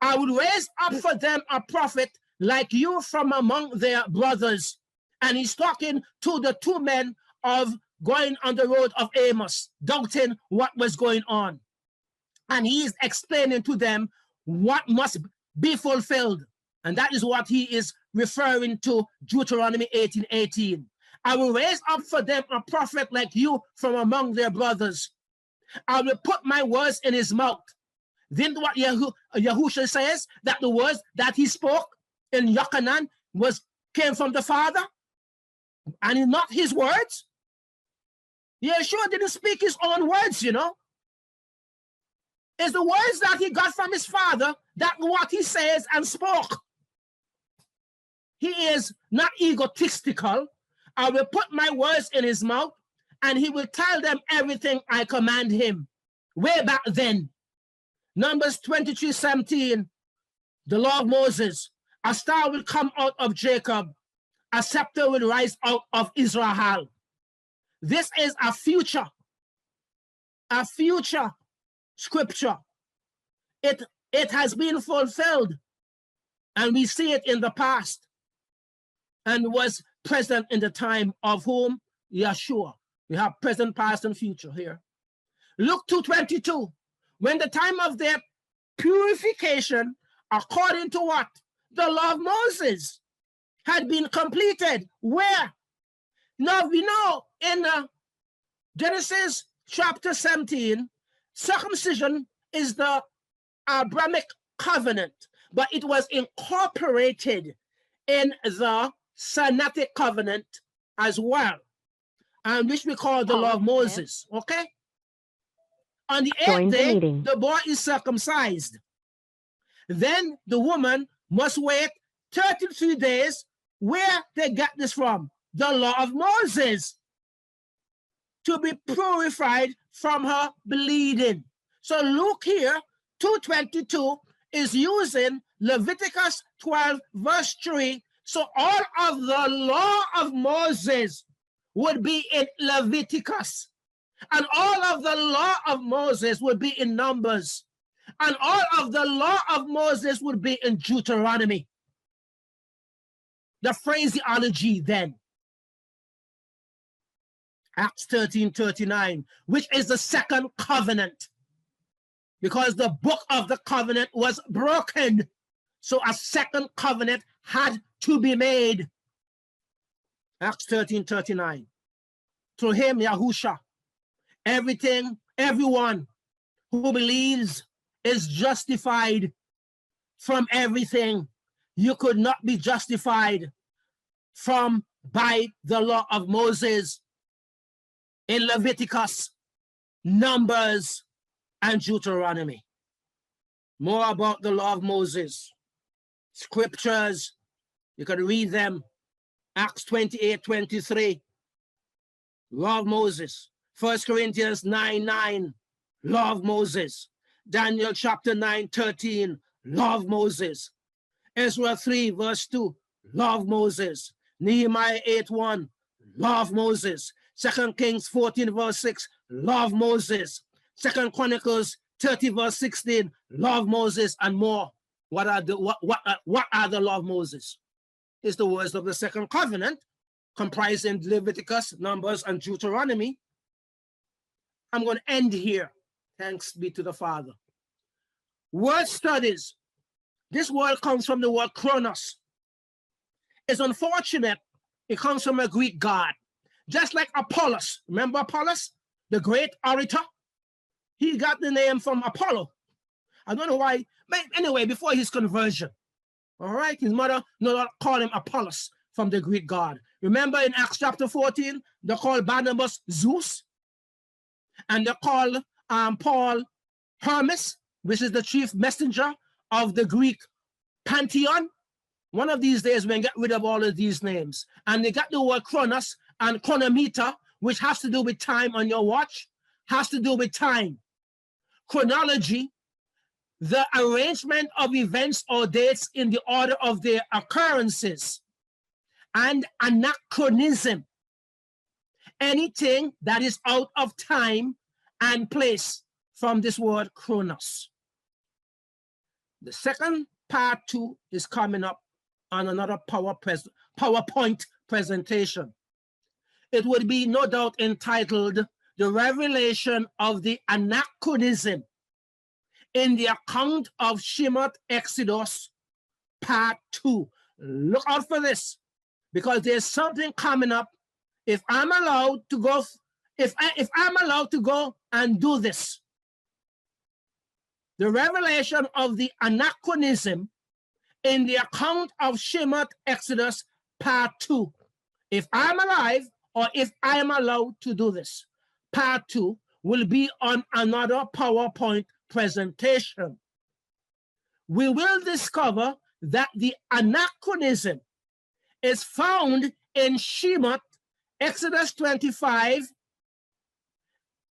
I will raise up for them a prophet like you from among their brothers. And he's talking to the 2 men of going on the road of Amos, doubting what was going on. And he's explaining to them what must be fulfilled. And that is what he is referring to Deuteronomy 18:18. I will raise up for them a prophet like you from among their brothers. I will put my words in his mouth. Then what Yahusha says, that the words that he spoke in Yochanan came from the Father, and not his words. Yeshua didn't speak his own words, you know. It's the words that he got from his Father, that what he says and spoke. He is not egotistical. I will put my words in his mouth, and he will tell them everything I command him. Way back then. Numbers 23:17, the law of Moses. A star will come out of Jacob. A scepter will rise out of Israel. This is a future scripture. It has been fulfilled, and we see it in the past, and was present in the time of whom? Yeshua. We have present, past, and future here. Luke 2:22. When the time of their purification, according to what? The law of Moses had been completed. Where? Now we know in Genesis chapter 17, circumcision is the Abrahamic covenant, but it was incorporated in the Sinaitic covenant as well, and which we call the law of Moses. Okay? On the 8th day, the boy is circumcised. Then the woman must wait 33 days. Where they get this from? The law of Moses. To be purified from her bleeding. So Luke here, 2:22, is using Leviticus 12, verse 3. So all of the law of Moses would be in Leviticus. And all of the law of Moses would be in Numbers. And all of the law of Moses would be in Deuteronomy. The phraseology then. Acts 13:39, which is the second covenant. Because the book of the covenant was broken. So a second covenant had to be made. Acts 13:39. Through him, Yahusha, everyone who believes is justified from everything you could not be justified from by the law of Moses in Leviticus, Numbers, and Deuteronomy. More about the law of Moses. Scriptures, you can read them. Acts 28:23. Law of Moses. 1 Corinthians 9:9, law of Moses. Daniel chapter 9:13, law of Moses. Ezra 3 verse 2, law of Moses. Nehemiah 8:1, law of Moses. 2 Kings 14 verse 6, law of Moses. 2 Chronicles 30 verse 16, law of Moses, and more. What are the law of Moses? It's the words of the second covenant, comprising Leviticus, Numbers, and Deuteronomy. I'm going to end here. Thanks be to the Father. Word studies. This word comes from the word chronos. It's unfortunate it comes from a Greek god. Just like Apollos. Remember Apollos, the great orator? He got the name from Apollo. I don't know why, but anyway, before his conversion, all right, his mother called him Apollos from the Greek god. Remember in Acts chapter 14, they called Barnabas Zeus, and they called Paul Hermes, which is the chief messenger of the Greek pantheon. One of these days, we're going to get rid of all of these names. And they got the word chronos and chronometer, which has to do with time on your watch, has to do with time. Chronology, the arrangement of events or dates in the order of their occurrences. And anachronism, anything that is out of time and place, from this word chronos. The second part 2 is coming up on another PowerPoint presentation. It would be no doubt entitled The Revelation of the Anachronism in the Account of Shemoth Exodus, Part 2. Look out for this, because there's something coming up. If I'm allowed to go, if I'm allowed to go and do this, the revelation of the anachronism in the account of Shemoth Exodus, Part 2. If I'm alive, or if I am allowed to do this, Part 2 will be on another PowerPoint presentation. We will discover that the anachronism is found in Shemoth, Exodus 25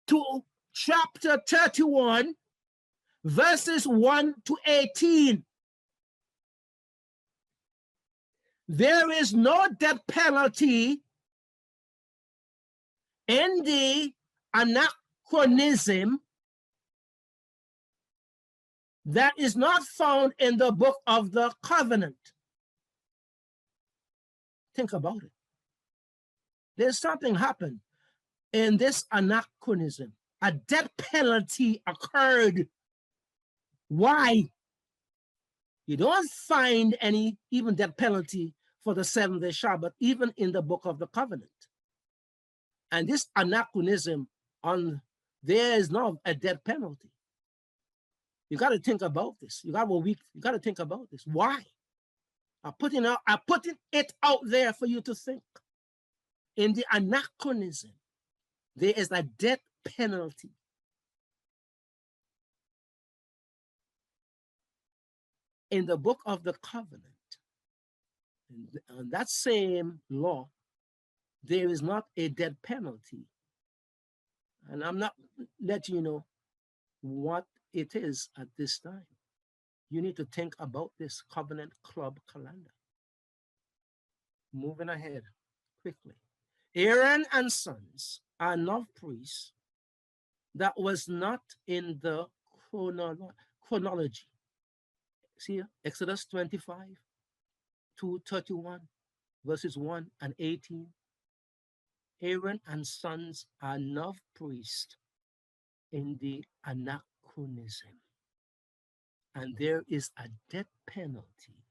to chapter 31, verses 1 to 18. There is no death penalty in the anachronism that is not found in the book of the covenant. Think about it. There's something happened in this anachronism. A death penalty occurred. Why? You don't find any even death penalty for the 7-day Shabbat, even in the book of the covenant. And this anachronism, there is not a death penalty. You got to think about this. You got to think about this. Why? I'm putting it out there for you to think. In the anachronism, there is a death penalty. In the book of the covenant, on that same law, there is not a death penalty. And I'm not letting you know what it is at this time. You need to think about this Covenant Club calendar. Moving ahead quickly. Aaron and sons are enough priests. That was not in the chronology. See, Exodus 25 to 31, verses 1 and 18. Aaron and sons are not priests in the anachronism. And there is a death penalty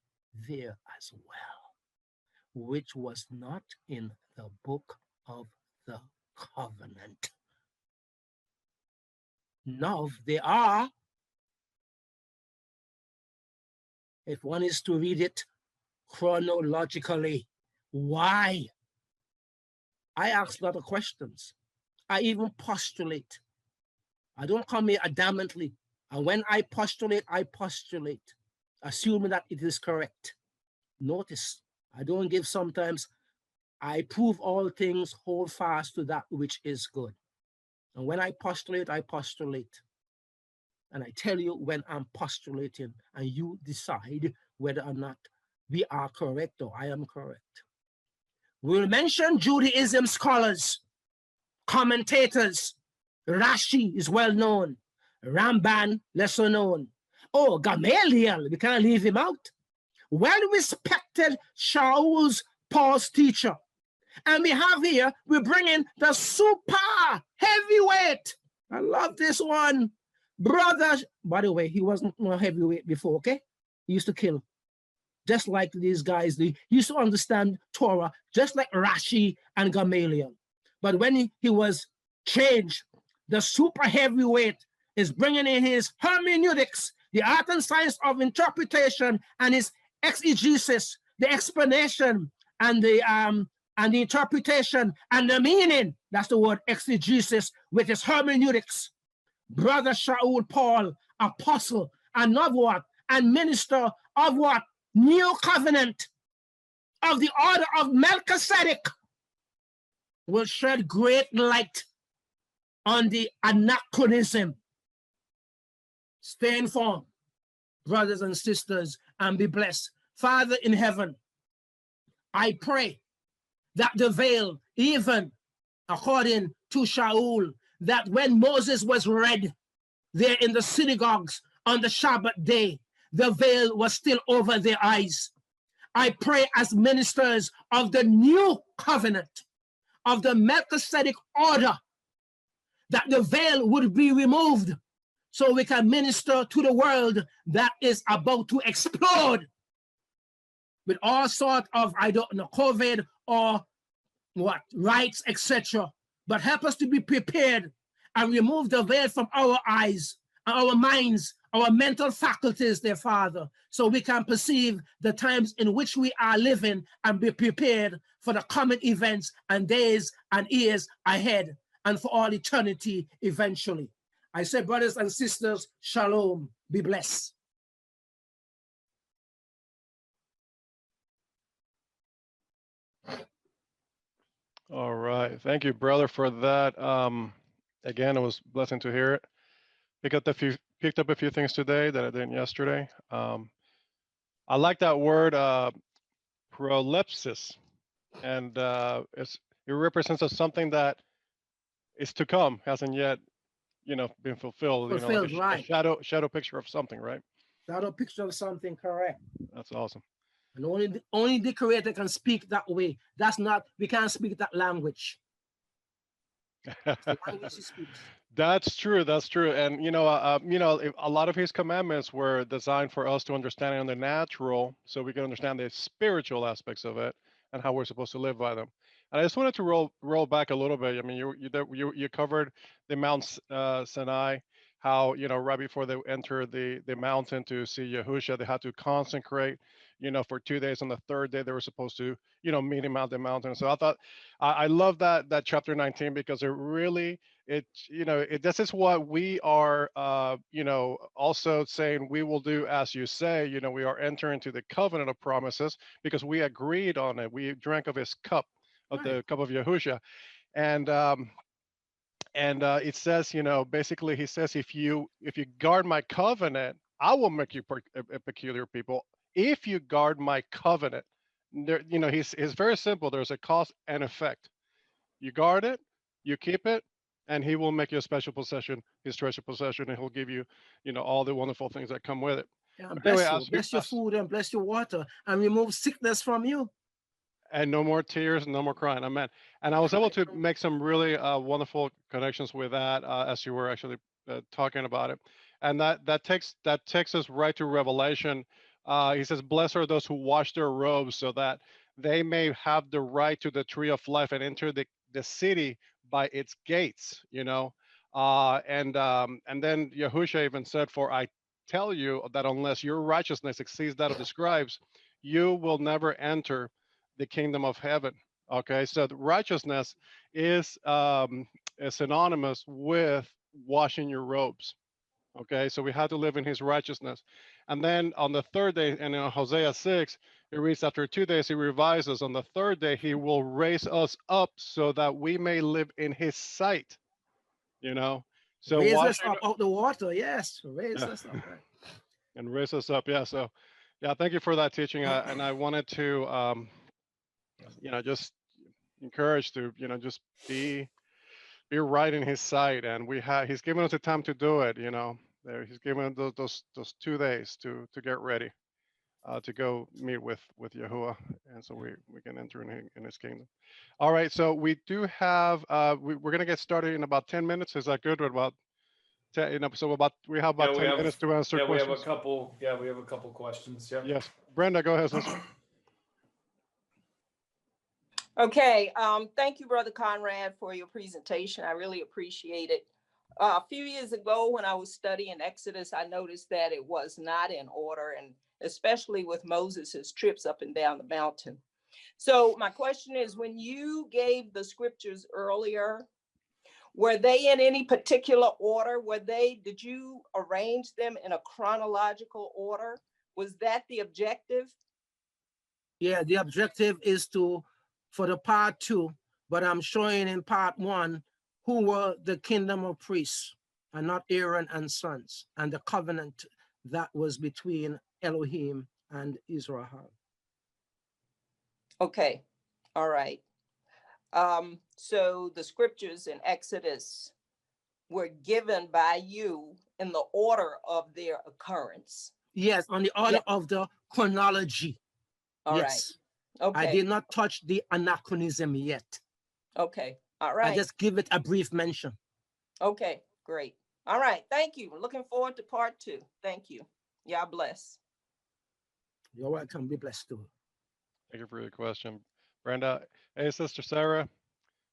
there as well, which was not in the book of the covenant. Now they are, if one is to read it chronologically. Why? I ask a lot of questions. I even postulate. I don't come here adamantly. And when I postulate, assuming that it is correct. Notice, I don't give sometimes, I prove all things, hold fast to that which is good. And when I postulate, I postulate. And I tell you when I'm postulating, and you decide whether or not we are correct or I am correct. We'll mention Judaism scholars, commentators. Rashi is well known. Ramban, lesser known. Oh, Gamaliel, we can't leave him out. Well-respected Shaul's Paul's teacher. And we have here, we bring in the super heavyweight. I love this one. Brother, by the way, he wasn't a heavyweight before, okay? He used to kill. Just like these guys, they used to understand Torah, just like Rashi and Gamaliel. But when he was changed, the super heavyweight is bringing in his hermeneutics, the art and science of interpretation, and his exegesis, the explanation and the interpretation and the meaning. That's the word exegesis with his hermeneutics. Brother Shaul Paul, apostle and of what? And minister of what? New covenant of the order of Melchizedek, will shed great light on the anachronism. Stay informed, brothers and sisters, and be blessed. Father in heaven, I pray that the veil, even according to Shaul, that when Moses was read there in the synagogues on the Shabbat day, the veil was still over their eyes. I pray as ministers of the new covenant, of the Melchizedek order, that the veil would be removed so we can minister to the world that is about to explode with all sort of, I don't know, COVID or what, rights, etc. But help us to be prepared and remove the veil from our eyes, our minds, our mental faculties, dear Father, so we can perceive the times in which we are living and be prepared for the coming events and days and years ahead and for all eternity eventually. I say, brothers and sisters, shalom, be blessed. All right. Thank you, brother, for that. Again, it was a blessing to hear it. Picked up a few things today that I didn't yesterday. I like that word prolepsis, and it represents something that is to come, hasn't yet, been fulfilled. Like Fulfilled, a right. shadow picture of something, right? Shadow picture of something, correct. That's awesome. And only the creator can speak that way. That's not, we can't speak that language. It's the language he speaks. That's true. That's true. And a lot of his commandments were designed for us to understand in the natural, so we can understand the spiritual aspects of it and how we're supposed to live by them. And I just wanted to roll back a little bit. I mean, you covered the Mount Sinai, how right before they entered the mountain to see Yahusha, they had to consecrate, for 2 days. On the third day, they were supposed to, meet him at the mountain. So I thought I love that chapter 19 because it really this is what we are also saying we will do as you say. We are entering into the covenant of promises because we agreed on it. We drank of his cup, of Right. the cup of Yahusha. And it says, basically he says, if you guard my covenant, I will make you a peculiar people. If you guard my covenant, there, it's very simple. There's a cause and effect. You guard it, you keep it, and he will make you a special possession, his treasure possession, and he'll give you, all the wonderful things that come with it. Yeah, But anyway, bless you. Bless your food and bless your water and remove sickness from you. and no more tears, no more crying. Amen. And I was able to make some really wonderful connections with that as you were actually talking about it, and that takes us right to Revelation. He says, "Blessed are those who wash their robes, so that they may have the right to the tree of life and enter the city by its gates." And then Yahusha even said, "For I tell you that unless your righteousness exceeds that of the scribes, you will never enter the kingdom of heaven." Okay, so the righteousness is synonymous with washing your robes. Okay, so we have to live in his righteousness. And then on the third day, and in Hosea 6, it reads, after 2 days he revises. On the third day, he will raise us up so that we may live in his sight. you know. So Raise why us should up out the water. Yes, raise yeah, us up. Right. and raise us up? Yeah. So yeah, thank you for that teaching. And I wanted to just encourage to just be be right in His sight, and He's given us the time to do it. He's given us those 2 days to get ready. To go meet with Yahuwah, and so we can enter in His kingdom. All right, so we do have we're gonna get started in about 10 minutes. Is that good? Or about 10? So we have about 10 minutes to answer we have a questions. couple. Yeah, we have a couple questions. Yep. Yes, Brenda, go ahead, sister. Okay, thank you, Brother Conrad, for your presentation. I really appreciate it. A few years ago, when I was studying Exodus, I noticed that it was not in order, and especially with Moses' trips up and down the mountain. So my question is, when you gave the scriptures earlier, were they in any particular order? Did you arrange them in a chronological order? Was that the objective? Yeah, the objective is for the part 2, but I'm showing in part 1 who were the kingdom of priests and not Aaron and sons, and the covenant that was between Elohim and Israel. Okay, all right. So the scriptures in Exodus were given by you in the order of their occurrence. Yes, on the order of the chronology. All yes. Right. Okay. I did not touch the anachronism yet. Okay. All right. I just give it a brief mention. Okay, great. All right. Thank you. Looking forward to part 2. Thank you. Y'all bless. You're welcome. Be blessed too. Thank you for your question, Brenda. Hey, Sister Sarah.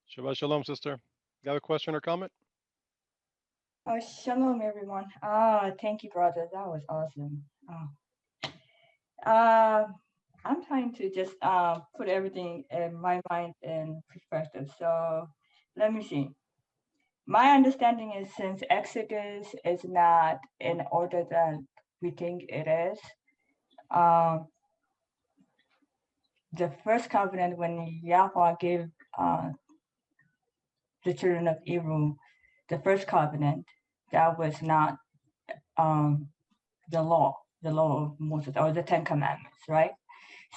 Shabbat shalom, sister. You have a question or comment? Oh, shalom, everyone. Thank you, brother. That was awesome. I'm trying to just put everything in my mind in perspective. So let me see. My understanding is, since Exodus is not in order that we think it is, the first covenant, when Yahweh gave the children of Israel the first covenant, that was not the law of Moses, or the 10 Commandments, right?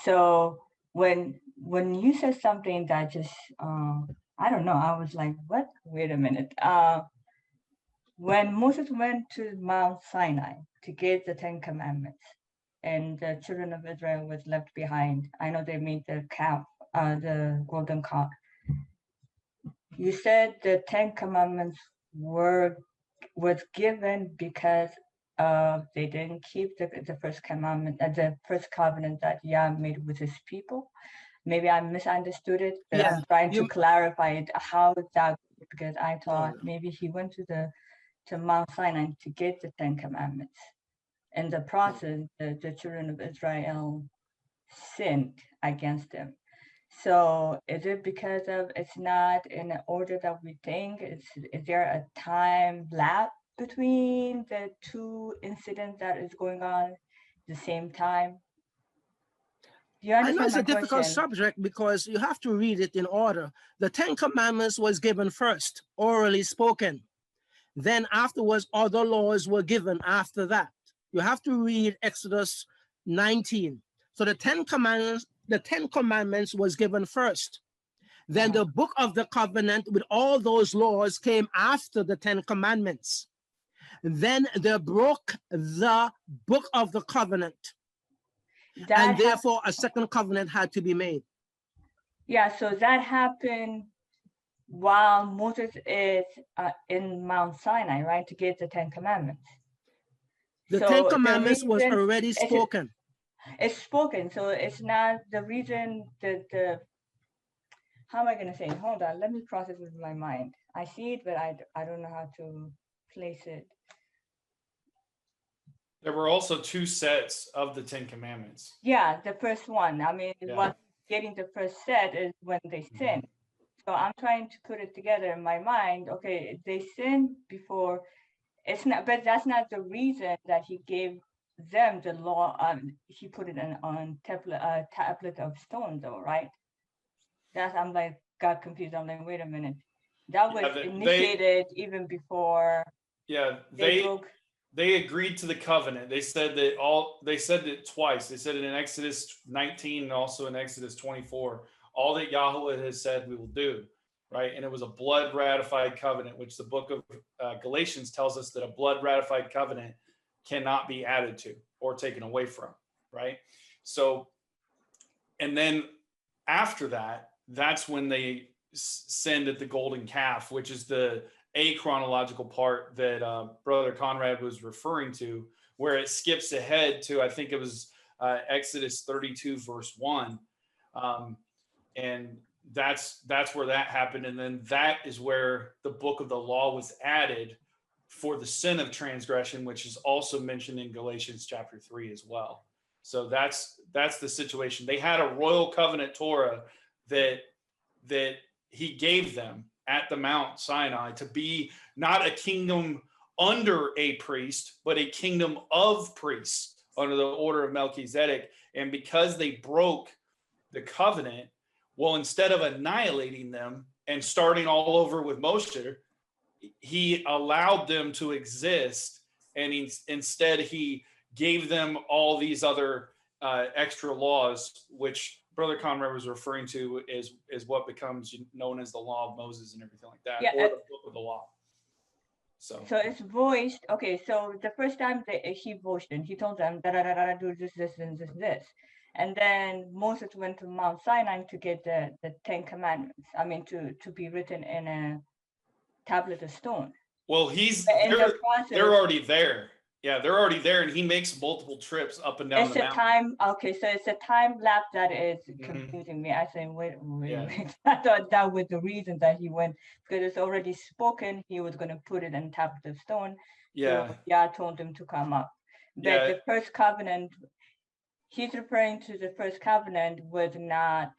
So when you said something that just I don't know, I was like, what? Wait a minute. When Moses went to Mount Sinai to get the 10 Commandments, and the children of Israel was left behind, I know they made the calf, the golden calf. You said the 10 Commandments was given because they didn't keep the first commandment, the first covenant that Yah made with his people. Maybe I misunderstood it, but yeah, I'm trying to clarify it. How that, because I thought maybe he went to Mount Sinai to get the 10 Commandments. In the process, the children of Israel sinned against him. So is it because of it's not in the order that we think? Is there a time lapse between the 2 incidents that is going on at the same time? Do you understand? I know it's a difficult subject because you have to read it in order. The 10 Commandments was given first, orally spoken. Then afterwards, other laws were given after that. You have to read Exodus 19. So the 10 Commandments was given first. Then the book of the covenant with all those laws came after the 10 Commandments. Then they broke the book of the covenant. And therefore a second covenant had to be made. Yeah, so that happened while Moses is in Mount Sinai, right, to get the 10 Commandments. The 10 Commandments was already spoken. It's spoken, so it's not the reason that how am I going to say it? Hold on, let me process it in my mind. I see it, but I don't know how to place it. There were also 2 sets of the 10 Commandments. Yeah, the first one. I mean, what getting the first set is when they sinned. So I'm trying to put it together in my mind. Okay, they sinned before. It's not, but that's not the reason that he gave them the law. He put it on tablet of stone, though, right? I'm like, got confused. I'm like, wait a minute. That was Yeah, initiated even before yeah, they broke. they agreed to the covenant. They said it twice. They said it in Exodus 19 and also in Exodus 24. All that Yahweh has said we will do, right? And it was a blood ratified covenant, which the book of Galatians tells us that a blood ratified covenant cannot be added to or taken away from, right? So, and then after that, that's when they send at the golden calf, which is the a chronological part that Brother Conrad was referring to, where it skips ahead to, I think it was Exodus 32, verse 1. And that's where that happened. And then that is where the book of the law was added for the sin of transgression, which is also mentioned in Galatians chapter 3 as well. So that's the situation. They had a royal covenant Torah that he gave them at the Mount Sinai to be not a kingdom under a priest, but a kingdom of priests under the order of Melchizedek. And because they broke the covenant, well, instead of annihilating them and starting all over with Moshe, he allowed them to exist. And instead, he gave them all these other extra laws, which Brother Conrad was referring to is what becomes known as the law of Moses and everything like that, Yeah, or the book of the law. So it's voiced. Okay, so the first time that he voiced it, he told them da do this and this. And then Moses went to Mount Sinai to get the Ten Commandments. I mean, to be written in a tablet of stone. well, they're already there. Yeah, they're already there, and he makes multiple trips up and down the mountain. Time. Okay, so it's a time lapse that is confusing me. I say, wait. I thought that was the reason that he went, because it's already spoken. He was going to put it in tablet of stone. Yeah. So Yah told him to come up. But the first covenant, he's referring to the first covenant was not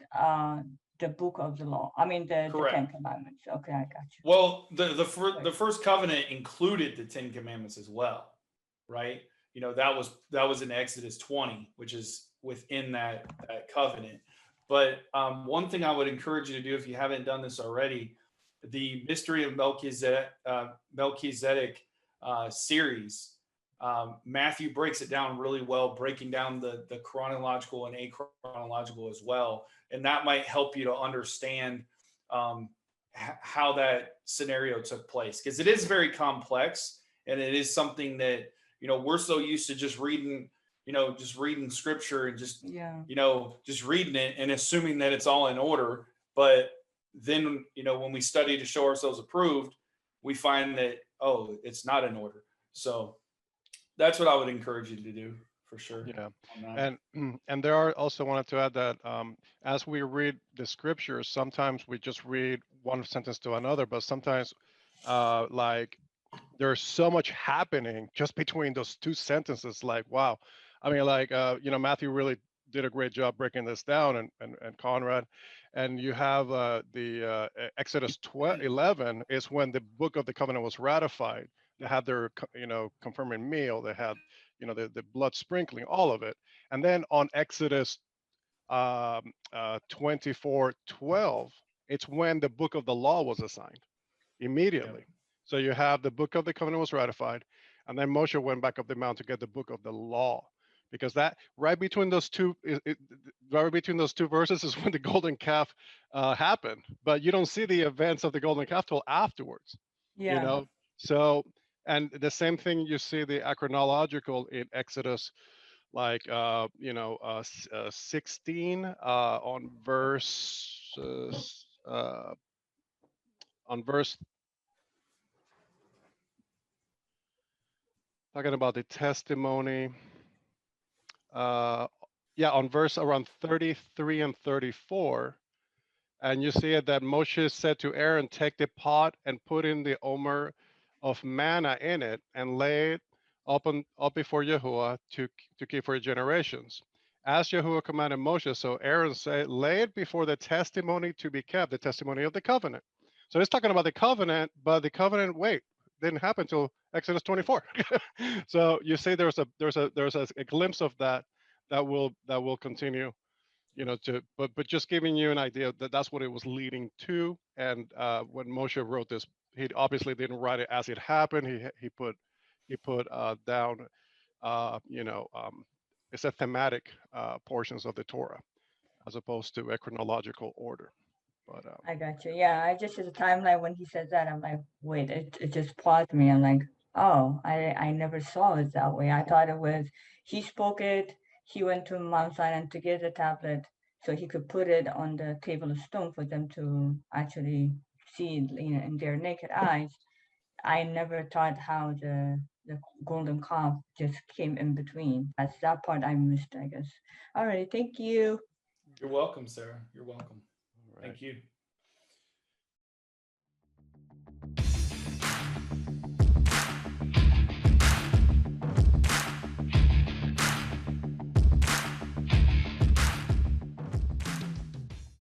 the book of the law. I mean, the Ten Commandments. Okay, I got you. Well, the first covenant included the Ten Commandments as well, right? You know, that was in Exodus 20, which is within that covenant. But one thing I would encourage you to do, if you haven't done this already, the Mystery of Melchizedek series. Matthew breaks it down really well, breaking down the chronological and achronological as well. And that might help you to understand how that scenario took place, because it is very complex, and it is something that, you know, we're so used to just reading scripture and just reading it and assuming that it's all in order. But then, you know, when we study to show ourselves approved, we find that, oh, it's not in order. So that's what I would encourage you to do, for sure. Yeah. And there are also wanted to add that as we read the scriptures, sometimes we just read one sentence to another, but sometimes like there's so much happening just between those two sentences. Like, wow. I mean, like, you know, Matthew really did a great job breaking this down, and Conrad. And you have the Exodus 11 is when the book of the covenant was ratified. They had their, you know, confirming meal. They had, you know, the blood sprinkling, all of it. And then on Exodus 24:12, it's when the book of the law was assigned immediately. Yeah. So you have the book of the covenant was ratified, and then Moshe went back up the mountain to get the book of the law, because that right between those two, right between those two verses is when the golden calf happened. But you don't see the events of the golden calf till afterwards. Yeah. You know, so. And the same thing you see the chronological in Exodus, like 16 on verse talking about the testimony. On verse around 33 and 34. And you see it that Moshe said to Aaron, take the pot and put in the omer of manna in it and lay it up before Yahuwah to keep for generations. As Yahuwah commanded Moshe, so Aaron said, lay it before the testimony to be kept, the testimony of the covenant. So it's talking about the covenant, but the covenant, didn't happen until Exodus 24. So you see there's a glimpse of that will continue but just giving you an idea that that's what it was leading to. And when Moshe wrote this, he obviously didn't write it as it happened. He put down, it's a thematic portions of the Torah as opposed to a chronological order. But I got you. Yeah, I just the timeline when he said that, I'm like, wait, it just paused me. I'm like, oh, I never saw it that way. I thought it was he spoke it, he went to Mount Sinai to get the tablet so he could put it on the table of stone for them to actually see it, in their naked eyes. I never thought how the golden calf just came in between. That's that part I missed, I guess. All right, thank you. You're welcome, Sarah. You're welcome. all right. Thank you.